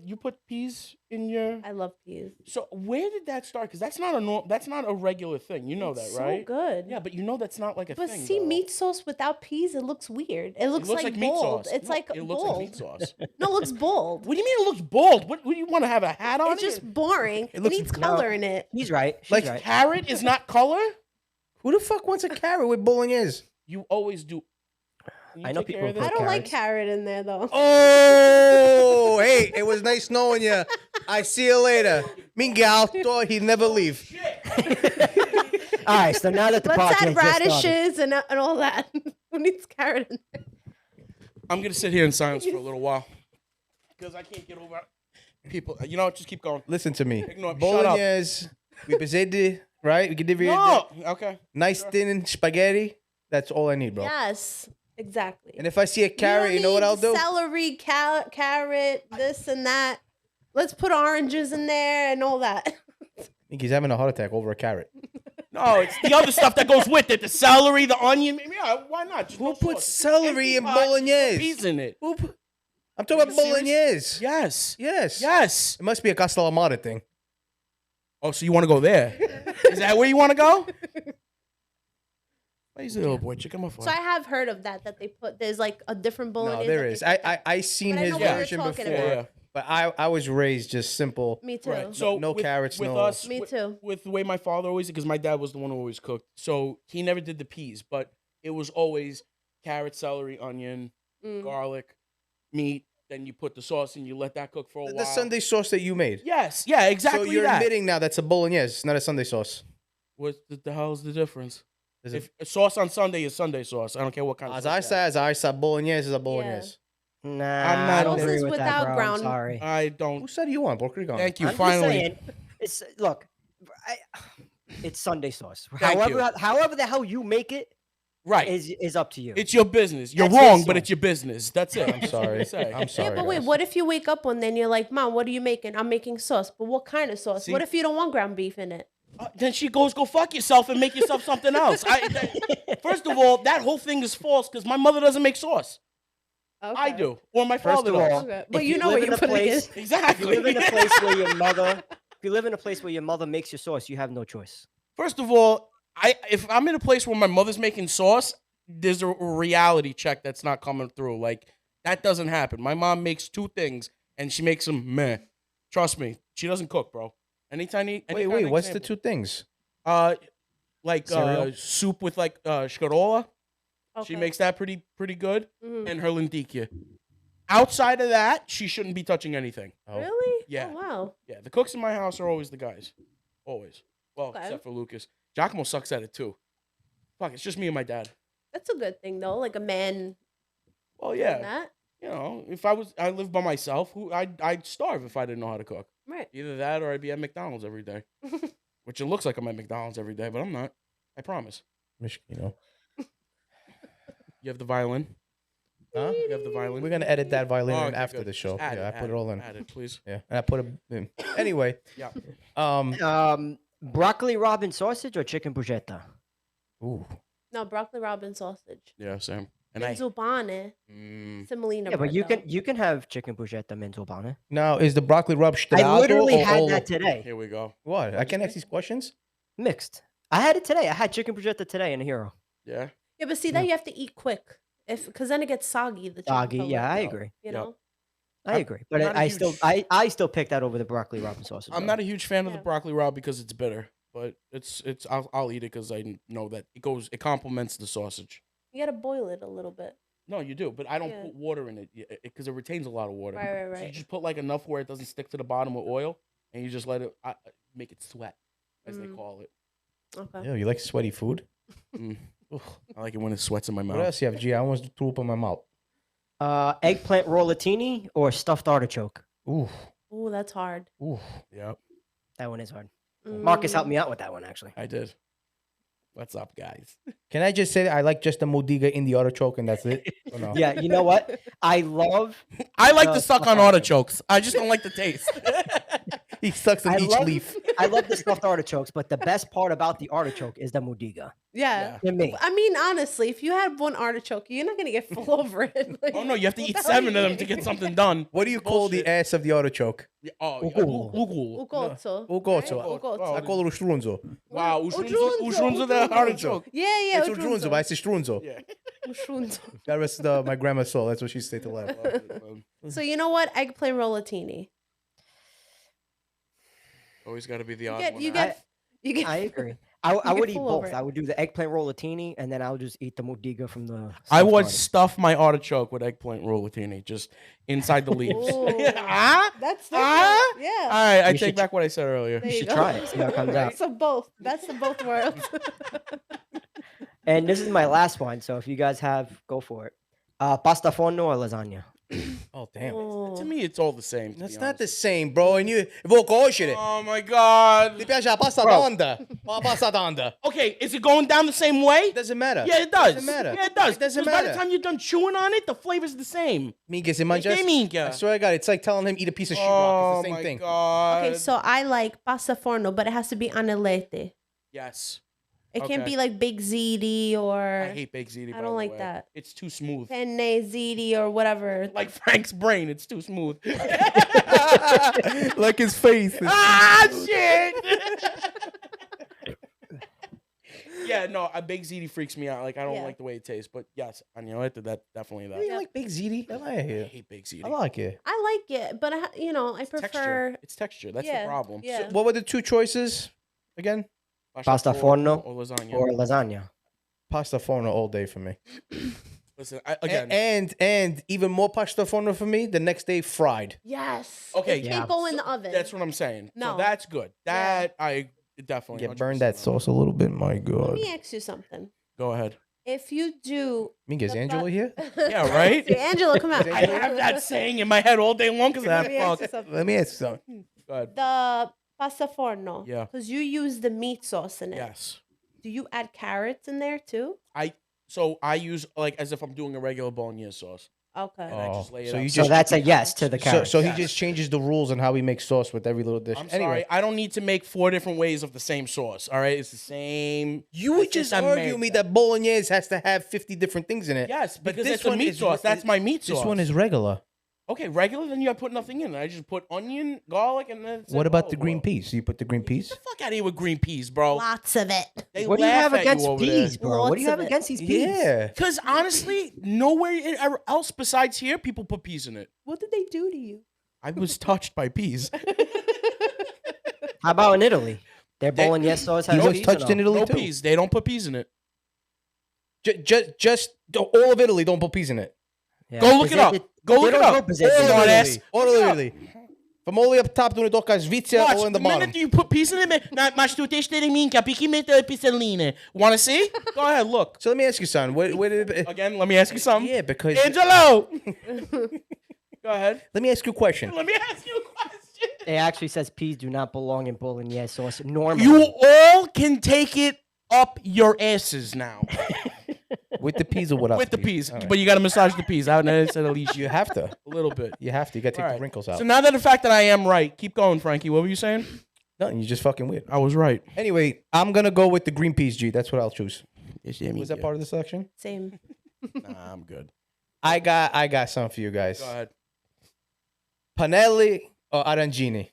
you put peas in your. I love peas. So where did that start? Because that's not a regular thing. You know It's that, right? So good. Yeah, but you know that's not like a But thing. see, though. meat sauce without peas, it looks weird. It looks, It looks like, meat bold. sauce. It's No, like it looks bold. like meat sauce. No, it looks bold. What do you mean it looks bold? What you want to have a hat on It's it? just boring. It, looks- needs color in it. He's right. She's Like right. Carrot is not color. Who the fuck wants a carrot with bolognese? You always do. Can you I know take care people of put this? I don't like carrots. carrot in there though. Oh, hey, it was nice knowing you. I see you later. Miguel thought he'd never leave. All right, so now that the Let's podcast add radishes and all that. Who needs carrot in there? I'm gonna sit here in silence for a little while because I can't get over people. You know what? Just keep going. Listen to me. Ignore- shut up. Bolognese, we pesetti, right? We can give you No. Okay. nice thin spaghetti. That's all I need, bro. Yes, exactly. And if I see a carrot, you know what I'll do? Celery, carrot, this and that. Let's put oranges in there and all that. I think he's having a heart attack over a carrot. No, it's the other stuff that goes with it. The celery, the onion. Yeah, why not? Just Who no puts sauce. celery in Empty pot, bolognese? Peas in it. I'm talking about you serious? bolognese. Yes. Yes. Yes. It must be a Castellamare thing. Oh, so you want to go there? Is that where you want to go? Lazy little boy, chicken my phone. So I have heard of that they put. There's like a different bolognese. No, there that is. they put. I seen But I his know what you're version talking before, about. Yeah. but I was raised just simple. Me too. Right. So No with, carrots, with no- us. Me too. With the way my father always, because my dad was the one who always cooked, so he never did the peas, but it was always carrot, celery, onion, Mm. garlic, meat. Then you put the sauce and you let that cook for a The while. Sunday sauce that you made. Yes. Yeah. Exactly. So you're that. admitting now that's a bolognese, not a Sunday sauce. What the hell is the difference? Is If sauce on Sunday is Sunday sauce, I don't care what kind of as sauce. I you say, as I bolognese is a bolognese. Nah, I'm I not don't into agree it. with that, Without bro. I'm ground- sorry. I Who don't. said you want Borkrigano? Thank you. I'm Finally, just saying. It's look, I, it's Sunday sauce. Thank However the hell you make it right. is up to you. It's your business. You're That's wrong, his but sauce. it's your business. That's it. I'm That's what sorry. they say. I'm sorry. Yeah, but wait, guys. what if you wake up one day and you're like, Mom, what are you making? I'm making sauce. But what kind of sauce? See? What if you don't want ground beef in it? Then she goes, go fuck yourself and make yourself something else. First of all, that whole thing is false because my mother doesn't make sauce. I Okay. do, or my First father of does. all, Okay. if But you you know live what in you're a putting place- in. If Exactly. you live in a place where your mother, if you live in a place where your mother makes your sauce, you have no choice. First of all, if I'm in a place where my mother's making sauce, there's a reality check that's not coming through. Like that doesn't happen. My mom makes two things, and she makes them meh. Trust me, she doesn't cook, bro. Any Wait, kind of what's the example. two things? Like Cereal? soup with like scarola. She Okay. makes that pretty good, Mhm. and her lenticchia. Outside of that, she shouldn't be touching anything. Oh. Really? Yeah. Oh, wow. Yeah, the cooks in my house are always the guys. Always. Well, Okay. except for Lucas. Giacomo sucks at it too. Fuck, it's just me and my dad. That's a good thing, though. Like a man Well, doing yeah. that. You know, if I lived by myself, I'd starve if I didn't know how to cook. Right. Either that or I'd be at McDonald's every day. Which it looks like I'm at McDonald's every day, but I'm not. I promise. Michino. You have the violin. Huh? You have the violin. We're gonna edit that violin Oh, in okay, after good. the show. Just add Yeah, I put it all in. Add it, please. Yeah, and I put it in. Anyway. Yeah. Broccoli Robin sausage or chicken bruschetta? Ooh. No, broccoli robin sausage. Yeah, same. And I. Menzubane. Semolina Yeah, but bread, you though. can have chicken bruschetta menzolbane. Now, is the broccoli rub I strato literally or had all- that today. Here we go. What? I can't ask these questions? Mixed. I had it today. I had chicken bruschetta today in a hero. Yeah. Yeah, but see, that you have to eat quick. Because then it gets soggy. The chicken Soggy. for a Yeah, I little, agree. You Yep. know? I I'm- agree. I'm But not a I huge- still I still pick that over the broccoli Robin sausage. I'm though. not a huge fan of the Yeah. broccoli raw because it's bitter, but I'll eat it because I know that it complements the sausage. You got to boil it a little bit. No, you do, but I don't Yeah. put water in it because it retains a lot of water. Right, right, So you right. just put like enough where it doesn't stick to the bottom with oil, and you just let it make it sweat, as they Mm. call it. Okay. Yeah, you like sweaty food? Mm. I like it when it sweats in my What mouth. else you have, G? I almost threw up in my mouth. Eggplant rollatini or stuffed artichoke? Ooh. Ooh, that's hard. Ooh. Yep, That one is hard. Marcus helped me out with that one actually. I did. What's up, guys? Can I just say that I like just the modiga in the artichoke and that's it? Or no? Yeah, you know what? I love I like to No, suck fuck on off. artichokes. I just don't like the taste. He sucks on I each love- leaf. I love the stuffed artichokes, but the best part about the artichoke is the modiga. Yeah. To me. I mean, honestly, if you had one artichoke, you're not going to get full over it. Like, Oh no, you have to what eat the hell are 7 you of them to doing? get something done. What do you call the Bullshit. ass of the artichoke? Yeah, oh, Ugol. ugol. Ugotso. Ugotso. right? Ugotso. Oh, I call it ustrunzo. Wow, Ustrunzo, ustrunzo the ustrunzo. artichoke. Yeah, It's ustrunzo, but I say strunzo. Yeah. Ustrunzo. That was my grandma's soul. That's what she said to laugh. So you know what? Eggplant rollatini. Always got to be the You odd get, one you out. get, you get. I agree. I get would eat full over both. it. I would do the eggplant rollatini and then I would just eat the modiga from the I stuffed would artichoke. stuff my artichoke with eggplant rollatini just inside the leaves. Ooh. Ah? That's Ah? different. Yeah. All right, I You take should- back what I said earlier. There You you should go. try it. See how it comes out. So both. That's the both worlds. And this is my last one. So if you guys have, go for it. Pasta forno or lasagna? Oh, damn. To me, it's all the same. to That's be not the honest. same, bro. And you vou conoscere. Oh my god. Ti piace la pasta tonda? La pasta tonda. Okay, is it going down the same way? It doesn't matter. Yeah, it does. Doesn't matter. Yeah, it does. It doesn't 'Cause by the matter. time you're done chewing on it, the flavor's the same. Minga, se mangia. Che minchia? I swear to God, it's like telling him eat a piece of sheetrock. It's the same my thing. god. Okay, so I like pasta forno, but it has to be anelete. Yes. It can't Okay. be like big ziti or I hate baked ziti. I by don't the like way. that. It's too smooth. penne ziti or whatever. Like Frank's brain, it's too smooth. Like his face. Ah, shit. Yeah, no, a baked ziti freaks me out. Like I don't Yeah. like the way it tastes. But yes, I know it. That definitely You that. like big ziti? I like I it. hate baked ziti. I like it. I like it, but I It's texture. prefer. It's texture. That's Yeah, the problem. yeah. What were the two choices again? Pasta forno or lasagna. Or lasagna? Pasta forno all day for me. Listen, again. And even more pasta forno for me. The next day fried. Yes. Okay, It yeah. can't go in the oven. That's what I'm saying. No. So that's good. Yeah. That Definitely. Get burned that 100%. sauce a little bit. My Let God. me ask you something. Go ahead. If you do, Minga, is the Angela here? Yeah, right? See, Angela, come out. Is I have that saying in my head all day long because Let that me ask you fuck. something. Let me ask you something. Go ahead. The pasta forno. Yeah. Because you use the meat sauce in it. Yes. Do you add carrots in there too? So I use like as if I'm doing a regular bolognese sauce. Okay. And I just lay it so up. you So just that's a yes to the so carrots. so he Yes. just changes the rules on how he makes sauce with every little dish. I'm Anyway, sorry. I don't need to make 4 different ways of the same sauce. All right, it's the same. you would It's just just argue me that bolognese has to have 50 different things in it. Yes, But because this it's a one meat is- sauce. That's my meat sauce. This one is regular. okay. Regular, then you put nothing in. I just put onion, garlic, and then. What about the olive green oil. peas? Do you put the green Get peas? the fuck out of here with green peas, bro. Lots of it. They What do you have laugh at against over there. peas, bro? What do you Lots have of it. against these peas? Yeah. Because honestly, nowhere else besides here, people put peas in it. What did they do to you? I was touched by peas. How about in Italy? Their They- bolognese sauce He has was peas or touched in no? Italy No too. peas. They don't put peas in it. Just all of Italy don't put peas in it. Yeah. Go look Is it up. Go they look it don't up. go Brazilian. All Smart of ass. Italy. All of Italy. From all the way up top to the tocca Svizzera, Watch, all in the the bottom. minute you put peas in it, mas tu tens de minca, perché mette piselline. Want to see? Go ahead, look. So let me ask you, son. Where did Again, let me ask you something. yeah, because Angelo! Go ahead. let me ask you a question. Let me ask you a question. It actually says peas do not belong in bolognese sauce normally. You all can take it up your asses now. With the peas or without With the peas. All right. But you got to massage the peas. I said at least You have to. a little bit. You have to. You got to take All the right. wrinkles out. So now that the fact that I am right, keep going, Frankie. What were you saying? Nothing. You're just fucking weird. I was right. Anyway, I'm gonna go with the green peas, G. That's what I'll choose. Was Was that part of the selection? Same. Nah, I'm good. I got something for you guys. Go ahead. Panelli or arancini?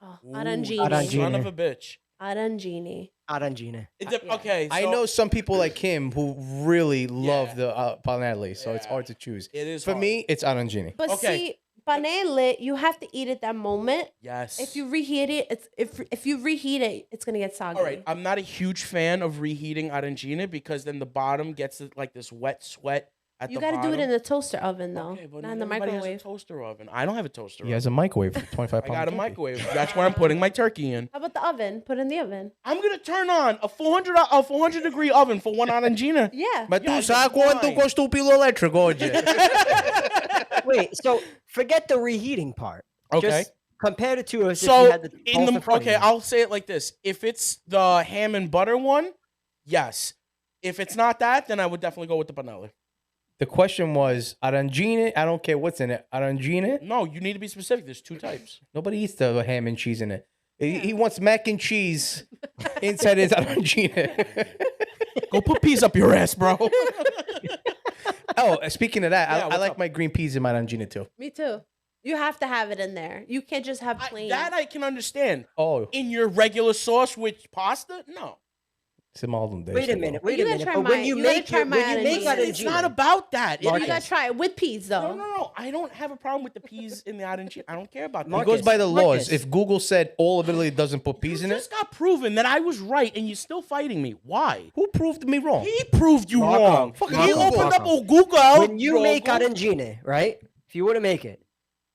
Oh, Ooh, arancini. arancini. Son of a bitch. Arancini. Arancine. Yeah. Okay. I so know some people like him who really love Yeah. the panelli, so it's Yeah. hard to choose. It is For hard. me, it's arancini. But Okay. see, panelle, you have to eat it that moment. Yes. If you reheat it, if you reheat it, it's gonna get soggy. All right, I'm not a huge fan of reheating arancina because then the bottom gets like this wet sweat at You the gotta bottom. do it in the toaster oven though, Okay, but not in the everybody has microwave. a toaster oven. I don't have a toaster He oven. has a microwave for 25 I pounds. got a microwave. That's where I'm putting my turkey in. How about the oven? Put it in the oven. I'm gonna turn on a 400 degree oven for one arancina. Yeah. Ma tu Yeah, sa it's quanto fine. costa un pilo elettrico oggi? Wait, so forget the reheating part. Okay. Just compare the two as if So you had the in both the front of okay, you. I'll say it like this: if it's the ham and butter one, yes. If it's not that, then I would definitely go with the panelli. The question was arancini. I don't care what's in it. Arancini. No, you need to be specific. There's 2 types. Nobody eats the ham and cheese in it. He wants mac and cheese inside his arancini. Go put peas up your ass, bro. Oh, speaking of that, Yeah, I what's like up? my green peas in my arancini too. Me too. You have to have it in there. You can't just have plain. That I can understand. Oh, In your regular sauce with pasta, no. Wait a minute. Wait You a gotta minute. try But my- when you you gotta make try it, my when you make arancini. It's arancini, not about that. It you Marcus. is- gotta try it with peas though. no. I don't have a problem with the peas in the arancini. I don't care about that. It Marcus, goes by the laws. Marcus. If Google said all of Italy doesn't put peas You in it, just got proven that I was right, and you're still fighting me. Why? who proved me wrong? He proved you Marco, wrong. Fucking He Marco, opened up Marco. a Google. when you make Google. arancine, right? If you were to make it,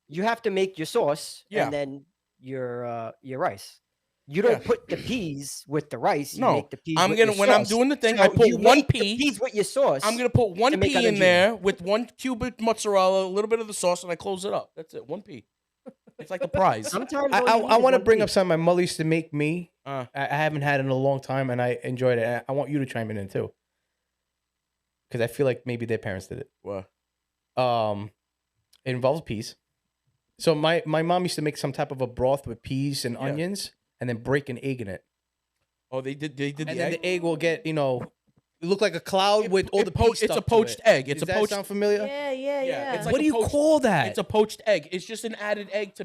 you have to make your sauce Yeah. and then your rice. You don't Yeah. put the peas with the rice. You No, make the peas I'm with gonna your when I'm sauce. doing the thing, So I put you one make the pea. peas with your sauce. I'm gonna put one to make pea in arancini. there with 1 cubic mozzarella, a little bit of the sauce, and I close it up. That's it. 1 pea. It's like a prize. Sometimes I, all I, you need I is want to one bring pea. up something my mother used to make me. Uh, I haven't had it in a long time, and I enjoyed it. I want you to chime in too, because I feel like maybe their parents did it. what? It involves peas. So my mom used to make some type of a broth with peas and Yeah. onions, and then break an egg in it, Oh, they did. They did and the then egg. the egg will get look like a cloud with all the peas It's a stuck to poached it. egg. It's Does a that poached. sound familiar? Yeah, Yeah, yeah, yeah. it's like What a do you poached- call that? It's a poached egg. It's just an added egg to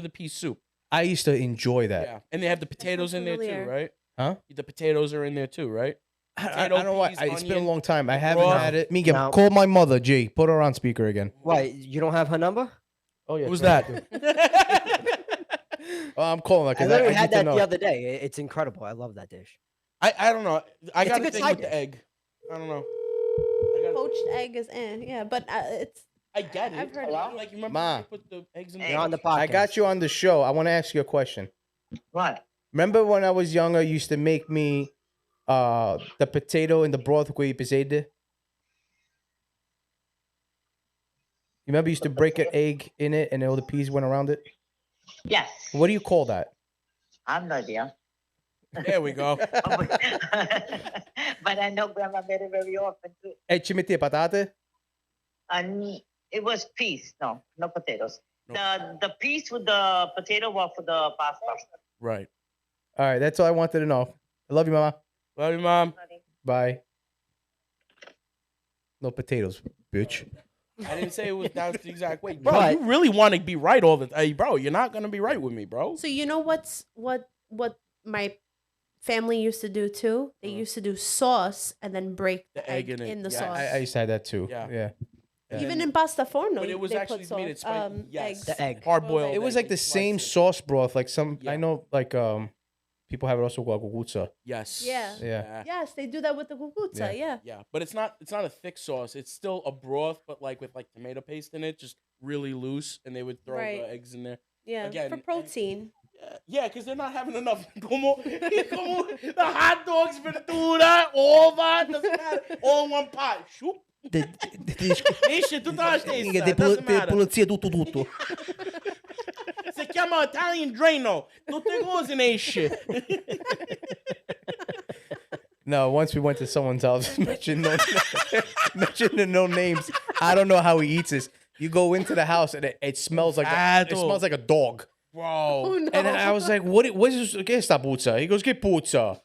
the pea soup. I used to enjoy that. Yeah, and they have the potatoes in there too, familiar. right? Huh? The potatoes are in there too, right? I Potato, don't know why. peas, It's been a onion, long time. I haven't broth. had it. Miguel, Now- call my mother, G. Put her on speaker again. Why you don't have her number? Oh yeah. Who's right, that? I do. I'm calling her I because literally I had need to that know. the other day. It's incredible. I love that dish. I don't know. I It's a got a good thing side with the dish. egg. I don't know. I got. Poached egg is yeah, but it's I get it. I've heard Hello? it. Like you remember Ma. when they put the eggs in the You're on the podcast. I got you on the show. I want to ask you a question. What? Remember when I was younger, you used to make me the potato in the broth with pesede? You remember you used to break an egg in it and all the peas went around it? Yes. What do you call that? I have no idea. There we go. But I know grandma made it very often too. E ci metti le patate? And it was peas. No potatoes. No. The peas with the potato were for the pasta. Right. All right, that's all I wanted to know. I love you, Mama. Love you, Mom. Bye. No potatoes, bitch. I didn't say it was that's the exact way. Bro, But- you really want to be right all the time. Hey, bro, you're not going to be right with me, bro. So you know what my family used to do too? They used to do sauce and then break the egg in the Yeah, sauce. I used to have that too. Yeah. Yeah. Even in pasta forno, But it was they actually put made it sauce, spicy. Yes. eggs. The egg. Hard-boiled. It was egg, like the they same slice it. sauce broth. Like some, Yeah. I know, like people have it also called gugutsa. Yes. Yeah. Yeah. Yes, they do that with the gugutsa. Yeah. Yeah, but it's not a thick sauce. It's still a broth, but like with like tomato paste in it, just really loose, and they would throw Right. the eggs in there. Yeah. Again, For protein. Yeah, because they're not having enough. Como the hot dogs, verdura, all that doesn't matter. All in one pot. Shoop. Esce tutta la stessa. Doesn't matter. pulizia tutto. Si chiama Italian Drano. Tutte cose ne esce. No, once we went to someone's house, mentioned no names. I don't know how he eats this. You go into the house and it smells like it smells like a dog. Bro. Oh no. And I was like, what is this? Che sta puzza? He goes, che puzza?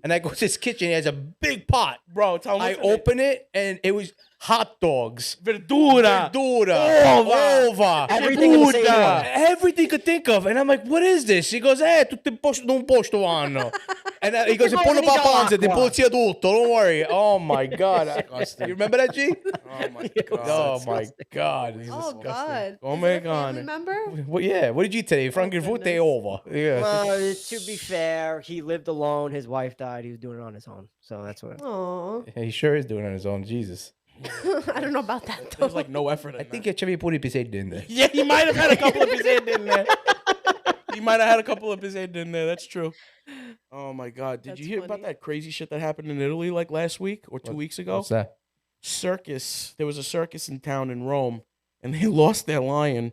And I go to his kitchen. He has a big pot. Bro, tell him I what's in it. open it and it was hot dogs, Verdura. ova, Everything in the same Buddha. one. everything you could think of. And I'm like, what is this? He goes, tutti un posto hanno. And he goes, Tutti pollo quanti papanza, ti d'acqua. pulizia tutto. Don't worry. Oh my God. You remember that, G? Oh my Oh god. my God. This is Oh disgusting. God. Oh Is my it a family God. member? Well, yeah. What did you eat today? Frankfurt goodness. over. Yeah. Well, to be fair, he lived alone. His wife died. He was doing it on his own. So that's what. Oh, He sure is doing it on his own. Jesus. I don't know about that though. There's like no effort in I that. think c'avevi pure i piselli in there. Yeah, he might have had a couple of pizzette in there. He might have had a couple of pizzette in there. That's true. Oh my god! Did That's you hear about funny. that crazy shit that happened in Italy like last week or 2 weeks ago? What's that? Circus. There was a circus in town in Rome, and they lost their lion.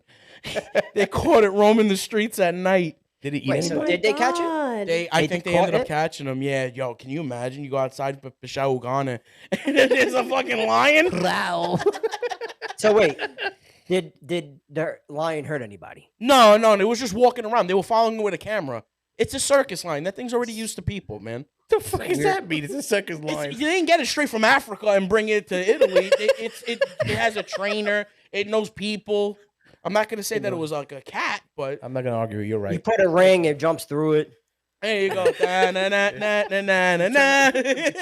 They caught it roaming the streets at night. Did he eat Wait, so anybody? did they catch it? God. I They think they caught ended up it? catching him. Yeah, yo, can you imagine? You go outside for Peshawugana, and then there's a fucking lion. So wait, did the lion hurt anybody? No, it was just walking around. They were following it with a camera. It's a circus line. That thing's already used to people, man. The fuck does that mean? It's a circus line. You didn't get it straight from Africa and bring it to Italy. It has a trainer. It knows people. I'm not gonna say that it was like a cat, but I'm not gonna argue. You're You right. put a ring, it jumps through it. there you go. Da-na-na-na-na-na-na.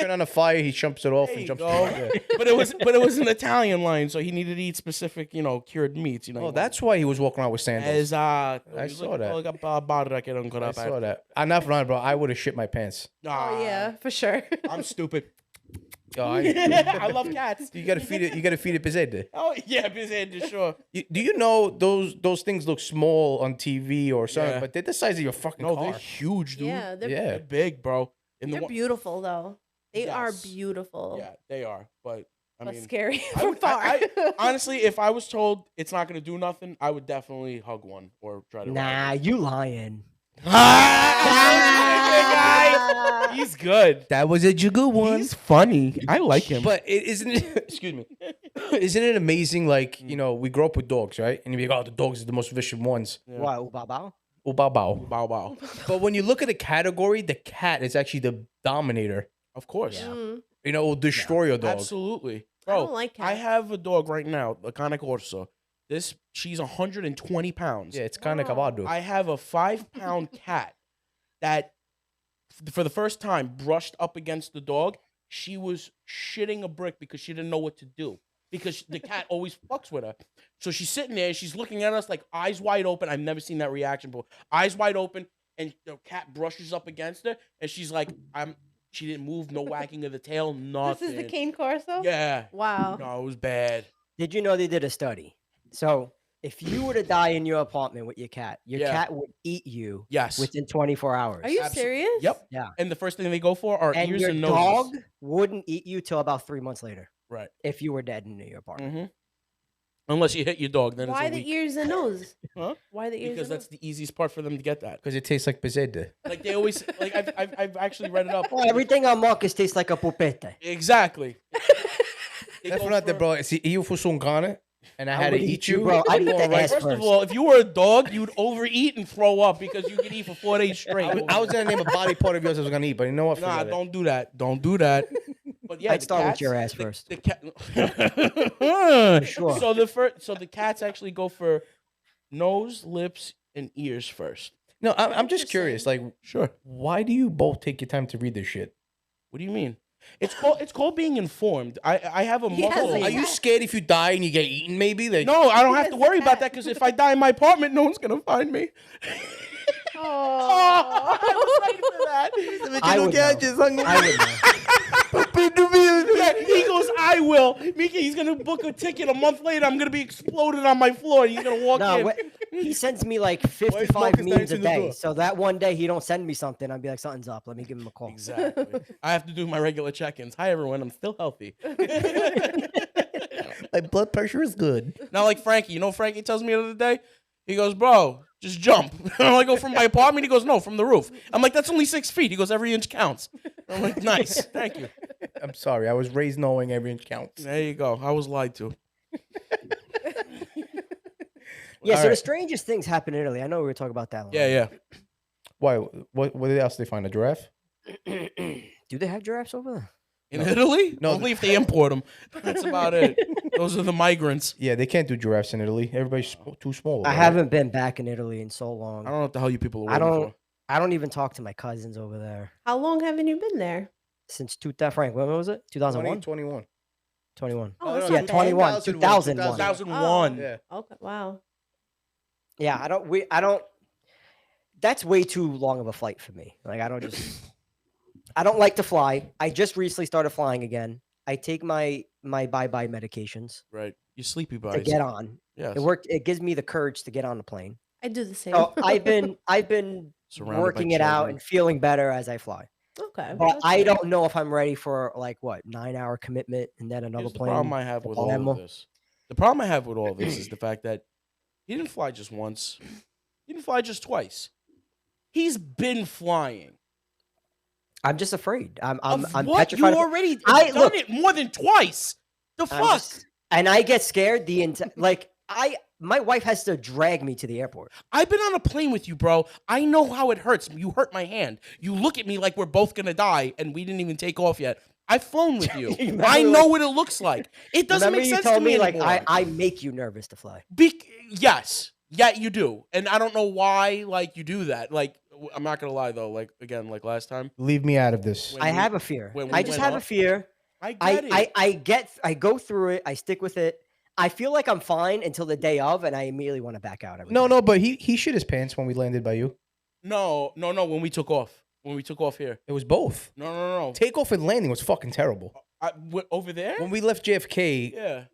Turn on a fire, he jumps it off There and you jumps. go. Yeah. But it was an Italian lion, so he needed to eat specific, cured meats. Oh, that's why he was walking around with sandals. I saw that. I that. saw that. I'm not lying, bro. I would have shit my pants. Oh yeah, for sure. I'm stupid. Oh, I love cats. you gotta feed it. You gotta feed it pizzette. Oh yeah, busy sure. Do you know those things look small on TV or something, Yeah. but they're the size of your fucking No, car. they're huge, dude. Yeah, they're Yeah. They're big, bro. And they're beautiful though. They are Yes. beautiful. Yeah, they are. But I But mean, scary I from would- far. honestly, if I was told it's not gonna do nothing, I would definitely hug one or try to. Nah, you lying. Ah, he's good. That was a good one. He's funny. I like him. But isn't it? Excuse me. Isn't it amazing? Like we grow up with dogs, right? And you're like, oh, the dogs are the most vicious ones. Why, ubabao? Oh, bow bow. bow bow. But when you look at the category, the cat is actually the dominator. Of course. Mm, Will destroy your dog. Absolutely. I Bro, don't like I cats. have a dog right now, a Cane Corso. She's 120 pounds. Yeah, it's kind of Wow. cavallo. I have a 5-pound cat that, for the first time, brushed up against the dog. She was shitting a brick because she didn't know what to do because the cat always fucks with her. So she's sitting there, she's looking at us like eyes wide open. I've never seen that reaction before. Eyes wide open, and the cat brushes up against her, and she's like, She didn't move, no wagging of the tail, nothing. This is the cane Corso. Yeah. Wow. No, it was bad. Did you know they did a study? So if you were to die in your apartment with your cat Yeah. cat would eat you Yes. within 24 hours. Are you Absol- serious? Yep. Yeah. And the first thing they go for are And ears your and noses. dog wouldn't eat you till about 3 months later Right. if you were dead in your apartment. Mm-hmm. Unless you hit your dog, then Why it's a the week. ears and nose? Huh? Why the ears Because and that's the easiest part for them to get that. Because it tastes like bezede. Like they always like I've actually read it up. Oh, everything on Marcus tastes like a pupete. Exactly. They That's go not the for- bro. Se eu fosse gana and I had to would eat you, bro. I'd I'm eat going the right- ass First of first. all, if you were a dog, you'd overeat and throw up because you could eat for 4 days straight. I was gonna name a body part of yours I was gonna eat, but you know what? Nah, Forget it. don't do that. Don't do that. But yeah, I'd the start with cats- your ass the- first. The cat. Sure. So the cats actually go for nose, lips, and ears first. No, I'm just curious. Like, Sure. why do you both take your time to read this shit? What do you mean? It's called being informed. I have a He has muscle. a- Are you scared if you die and you get eaten? Maybe. Like, No, I don't have to Yes, worry the about cat. that because if I die in my apartment, no one's gonna find me. Oh. I was ready for that. I would know. I would know. Yeah, he goes, I will. Mika, he's gonna book a ticket a month later. I'm gonna be exploded on my floor. He's gonna walk No, in. he sends me like Marcus 55 memes dancing a the day. door? So that one day he don't send me something, I'd be like, something's up. Let me give him a call. Exactly. I have to do my regular check-ins. Hi everyone, I'm still healthy. my blood pressure is good. Not like Frankie. You know what Frankie tells me the other day? He goes, bro, just jump. I'm like, go from my apartment? He goes, no, from the roof. I'm like, that's only 6 feet. He goes, every inch counts. I'm like, nice. Thank you. I'm sorry. I was raised knowing every inch counts. There you go. I was lied to. Yeah, so All the right. strangest things happen in Italy. I know we were talking about that. Yeah, yeah. Why? What else did they find? A giraffe? Do they have giraffes over there? In Italy? No. Only if they import them. That's about it. Those are the migrants. Yeah, they can't do giraffes in Italy. Everybody's too small. over I there. haven't been back in Italy in so long. I don't know what the hell you people are I waiting don't. I don't even talk to my cousins over there How long haven't you been there? since Frank. When was it? 2001. 2021. 21. Oh, that's Yeah, not bad. 21. 2001. 2001. Yeah. Okay, wow. Yeah, I don't. That's way too long of a flight for me. Like I don't like to fly. I just recently started flying again. I take my bye-bye medications Right. You sleepy to boys. get on. Yes. It worked. It gives me the courage to get on the plane. I do the same. So I've been Surrounded by working it out children. and feeling better as I fly. Okay. But that's I good. don't know if I'm ready for like what 9-hour commitment and then another Here's the plane. problem I have with all Palermo. of this. The problem I have with all this is the fact that he didn't fly just once. He didn't fly just twice. He's been flying. I'm just afraid. I'm Of I'm what? You petrified. already I- done look. it more than twice. The I'm fuck? just- and I get scared the entire like my wife has to drag me to the airport. I've been on a plane with you, bro. I know how it hurts. You hurt my hand. You look at me like we're both gonna die, and we didn't even take off yet. I've flown with you. Remember, I like- know what it looks like. It doesn't Remember make you sense told to me like anymore. I make you nervous to fly. Yes. Yeah, you do. And I don't know why, like, you do that. Like, I'm not gonna lie though. Like, again, like last time, Leave me out of this. When I we- have a fear. when we I just went have a up, fear. I get it. I go through it. I stick with it. I feel like I'm fine until the day of, and I immediately want to back out. Every No, time. no, but he shit his pants when we landed by you. No. When we took off. When we took off here. It was both. No. Takeoff and landing was fucking terrible. Over there? When we left JFK, Yeah.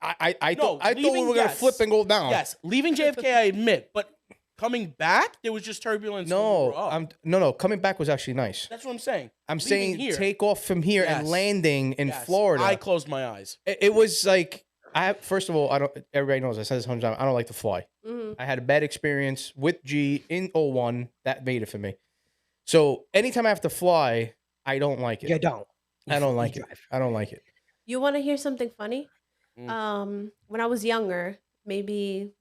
I No, thought we were leaving, gonna yes. flip and go down. Yes. Leaving JFK, I admit, but coming back, there was just turbulence. when we No, were up. no. Coming back was actually nice. That's what I'm saying. I'm Leaving saying here. take off from here and Yes. landing in Yes. Florida. I closed my eyes. It was like first of all, I don't. Everybody knows I said this 100 times. I don't like to fly. Mhm. I had a bad experience with G in '01. That made it for me. So anytime I have to fly, I don't like it. You don't. I don't You like it. drive. I don't like it. You want to hear something funny? Mm. When I was younger, maybe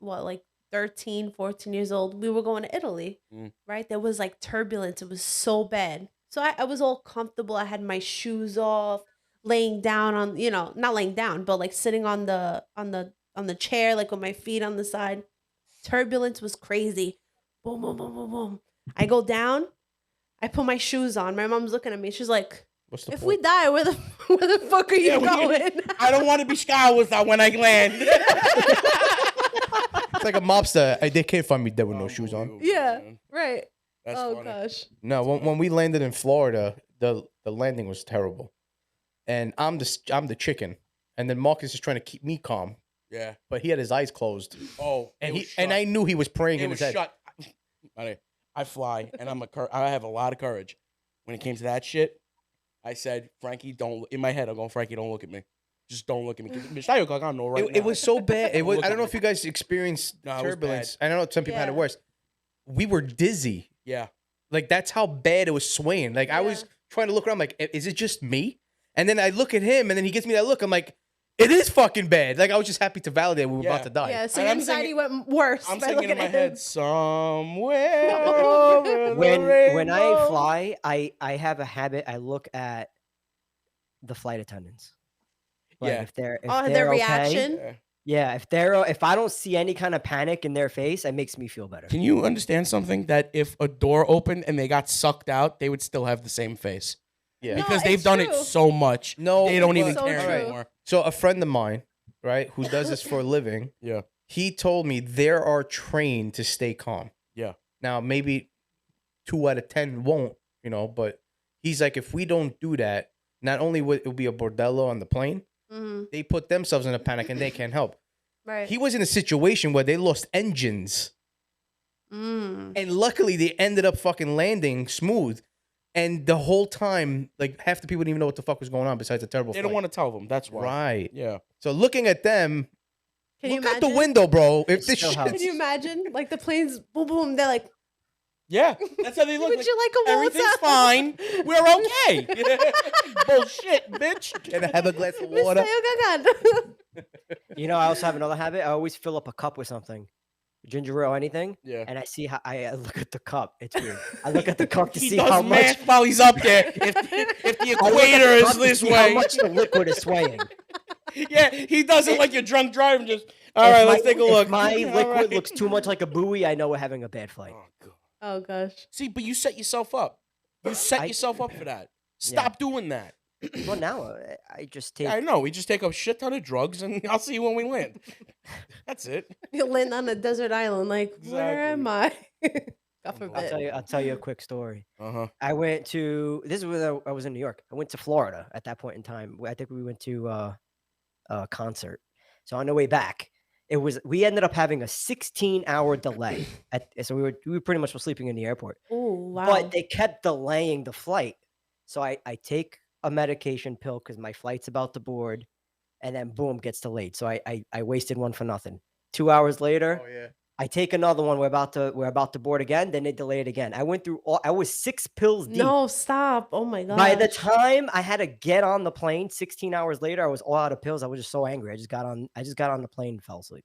like 13, 14 years old, we were going to Italy, Mm. right? There was like turbulence. It was so bad. So I was all comfortable. I had my shoes off, laying down on, not laying down, but like sitting on the chair, like with my feet on the side. Turbulence was crazy. Boom, boom, boom, boom, boom. I go down. I put my shoes on. My mom's looking at me. She's like, What's the if point? we die, where the fuck are you Yeah, we- going? I don't want to be showers when I land. It's like a mobster. They can't find me dead with no shoes on. Yeah. Man. Right. That's Oh funny. gosh. No, when we landed in Florida, the landing was terrible, and I'm the chicken, and then Marcus is trying to keep me calm. Yeah. but he had his eyes closed, Oh, and it was I knew he was praying it in was his head. shut. I fly, and I have a lot of courage. When it came to that shit, I said, Frankie, don't. In my head, I'm going, Frankie, don't look at me. Just don't look at me. Me está yo cagando right It now. was so bad. It was. Look I at don't know me. if you guys experienced No, it was turbulence. I don't know. Some people had it Yeah. worse. We were dizzy. Yeah. Like that's how bad it was swaying. Like I was Yeah. trying to look around. Like, is it just me? And then I look at him, and then he gives me that look. I'm like, it is fucking bad. Like I was just happy to validate we were Yeah. about to die. Yeah, so And your I'm anxiety thinking- went worse. I'm by thinking in looking my at head, him. somewhere over the When I rainbow. fly, I have a habit. I look at the flight attendants. Like Yeah. if they're Oh, okay, their reaction. Yeah. Yeah, if I don't see any kind of panic in their face, it makes me feel better. Can you understand something? That if a door opened and they got sucked out, they would still have the same face. Yeah. No, Because they've it's done it true. so much. No, They don't but- even So care true. anymore. So a friend of mine, right, who does this for a living, Yeah. he told me there are trained to stay calm. Yeah. Now maybe 2 out of 10 won't, but he's like, if we don't do that, not only would it be a bordello on the plane, Mhm. they put themselves in a panic and they can't help. Right. He was in a situation where they lost engines, Mm. and luckily they ended up fucking landing smooth. And the whole time, like half the people didn't even know what the fuck was going on besides a terrible They flight. don't want to tell them. That's why. Right. Yeah. So looking at them, Can you look out the imagine? window, bro. If this still shit, helps. Can you imagine? Like the planes, boom, boom. They're like, Yeah. That's how they look. would Like, you like a water? everything's fine. We're okay. Bullshit, bitch. can I have a glass of Mr. water? Yogagan. You know, I also have another habit. I always fill up a cup with something, ginger ale, anything, Yeah. and I see how I look at the cup. It's weird. I look at the cup to He see does how much. math while he's up there. If the I look at equator the is cup to this see how way. much the liquid is swaying. Yeah, he does it like you're drunk driving. Just all right, let's take a look. If my All liquid right. looks too much like a buoy, I know we're having a bad flight. Oh, God. Oh gosh. See, but you set yourself up. You set I- yourself up for that. Stop doing that. Well, now I just take. Yeah, I know. We just take a shit ton of drugs, and I'll see you when we land. That's it. You land on a desert island. Like, where am I? God I'll forbid. tell you a quick story. Uh huh. I went to this is when I was in New York. I went to Florida at that point in time. I think we went to a concert. So on the way back, we ended up having a 16-hour delay. So we pretty much were sleeping in the airport. Oh wow. But they kept delaying the flight. So I take a medication pill because my flight's about to board, and then boom, gets delayed. So I wasted one for nothing. 2 hours later, Oh yeah. I take another one. We're about to board again. Then they delay it again. I went through I was 6 pills deep. No, stop. Oh my god. By the time I had to get on the plane, 16 hours later, I was all out of pills. I was just so angry. I just got on the plane and fell asleep.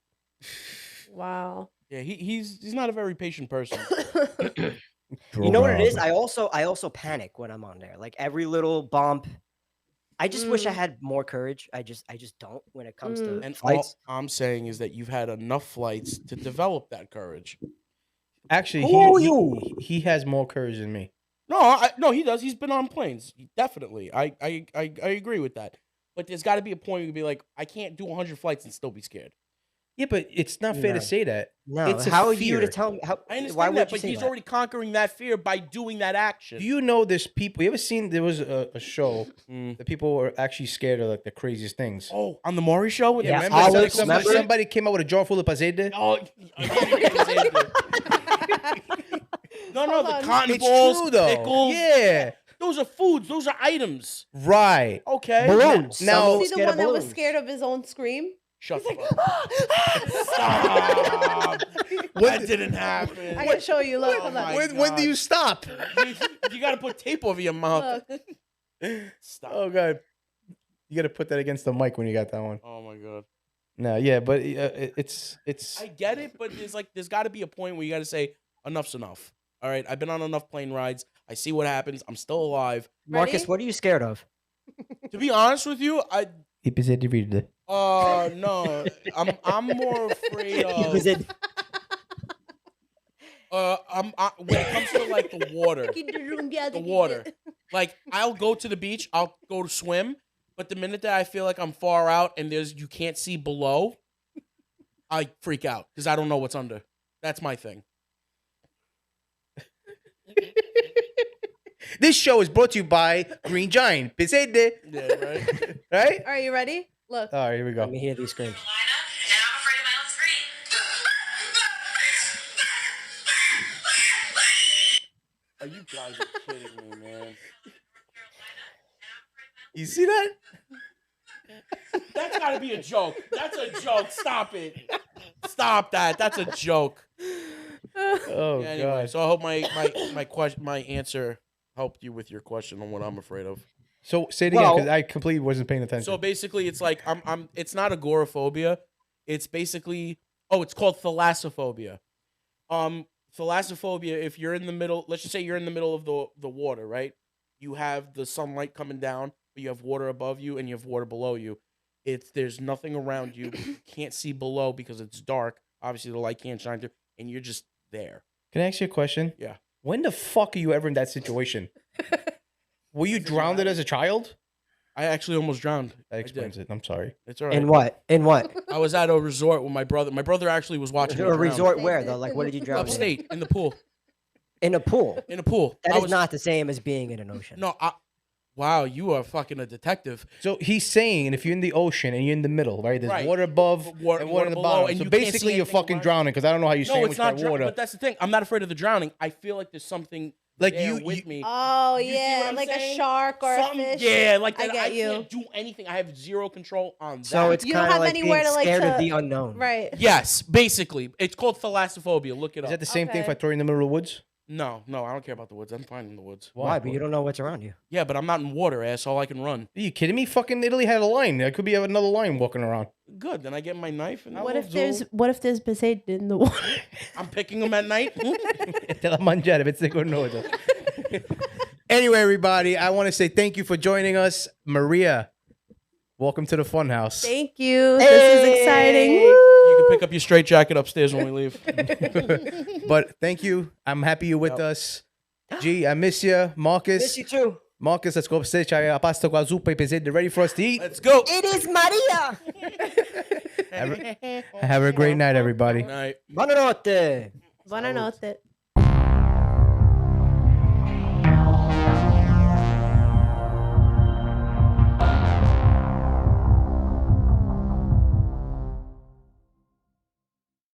Wow. Yeah, he's not a very patient person. You know what it is? I also panic when I'm on there. Like every little bump. I just wish I Mm. had more courage. I just don't when it comes to And flights. all I'm saying is that you've had enough flights to develop that courage. Actually, Who are he, you? he has more courage than me. No, he does. He's been on planes. Definitely. I agree with that. But there's got to be a point where you be like, I can't do 100 flights and still be scared. Yeah, but it's not fair No. to say that. No, it's a how are you to fear. tell me? How, I understand why would that, you but say he's that? already conquering that fear by doing that action. Do you know there's people? You ever seen there was a show Mm. that people were actually scared of like the craziest things? Oh, on the Maury show? With Yeah, the Olives, members? Somebody, remember? somebody came out with a jar full of pasete. Oh, no, Hold the on. cotton It's balls, true though. pickles. Yeah, Those are foods. Those are items. right. Okay. Balloons. Now- Some people See the scared one of that was balloons. scared of his own scream? Shut He's the like, fuck Stop. That didn't happen. I gotta show you. Look, Oh hold my on. When do you stop? You got to put tape over your mouth. Look. Stop. Oh god, you got to put that against the mic when you got that one. Oh my god. No, yeah, but it's I get it, but there's got to be a point where you got to say enough's enough. All right, I've been on enough plane rides. I see what happens. I'm still alive. Marcus, Ready? what are you scared of? To be honest with you, no, I'm more afraid Was of. it When it comes to like the water, the water. Like I'll go to the beach, I'll go to swim, but the minute that I feel like I'm far out and you can't see below, I freak out because I don't know what's under. That's my thing. This show is brought to you by Green Giant. Pisede. Yeah, right. Right? Are you ready? Look. All right, here we go. Let me hear these screams. And Are you guys are kidding me, man? You see that? That's got to be a joke. That's a joke. Stop it. Stop that. That's a joke. Oh Anyway, god. so I hope my answer helped you with your question on what I'm afraid of. So say it again Well- because I completely wasn't paying attention. So basically, it's like it's not agoraphobia. It's basically it's called thalassophobia. Thalassophobia. If you're in the middle, let's just say you're in the middle of the water, right? You have the sunlight coming down, but you have water above you and you have water below you. There's nothing around you. You can't see below because it's dark. Obviously, the light can't shine through, and you're just there. Can I ask you a question? Yeah. When the fuck are you ever in that situation? Were you drowned as a child? I actually almost drowned. That I explains did. it. I'm sorry. It's all right. In what? In what? I was at a resort with my brother. My brother actually was watching me A drown. resort where though? Like, what did you drown in? Upstate in the pool. In a pool. In a pool. That I is was not the same as being in an ocean. No. Wow, you are fucking a detective. So he's saying if you're in the ocean and you're in the middle, right? There's Right. water above Water- and water water in the below, bottom. and So you can't see basically, you're anything fucking around. drowning because I don't know how you No, sandwich it's not that drowning. water. But that's the thing. I'm not afraid of the drowning. I feel like there's something Like there you- with you- me. Oh You see what yeah, I'm like saying? a shark or Something- a fish. Yeah, like I that. get I you. can't do anything. I have zero control on that. So it's You don't kind of have like anywhere being to, like, scared of to- the unknown. Right. Yes, basically. It's called thalassophobia. Look it Is up. that the same thing if I Okay. throw you in the middle of the woods? No, I don't care about the woods. I'm fine in the woods. Why? But you don't know what's around you. Yeah, but I'm not in water, asshole. I can run. Are you kidding me? Fucking Italy had a lion. There could be another lion walking around. Good. Then I get my knife and What if there's Poseidon in the water? I'm picking them at night. Te la mangiare, pezzi con nodo. Anyway, everybody, I want to say thank you for joining us. Maria, welcome to the Funhouse. Thank you. This is exciting. Hey! Woo! You can pick up your straight jacket upstairs when we leave. But thank you. I'm happy you're with Yep. us. G, I miss you. Marcus. Miss you too. Marcus, let's go upstairs. C'hai la pasta con la zuppa e pesetti ready for us to eat. Let's go. It is Maria. Have a great night, everybody. Night. Buonanotte. Buonanotte.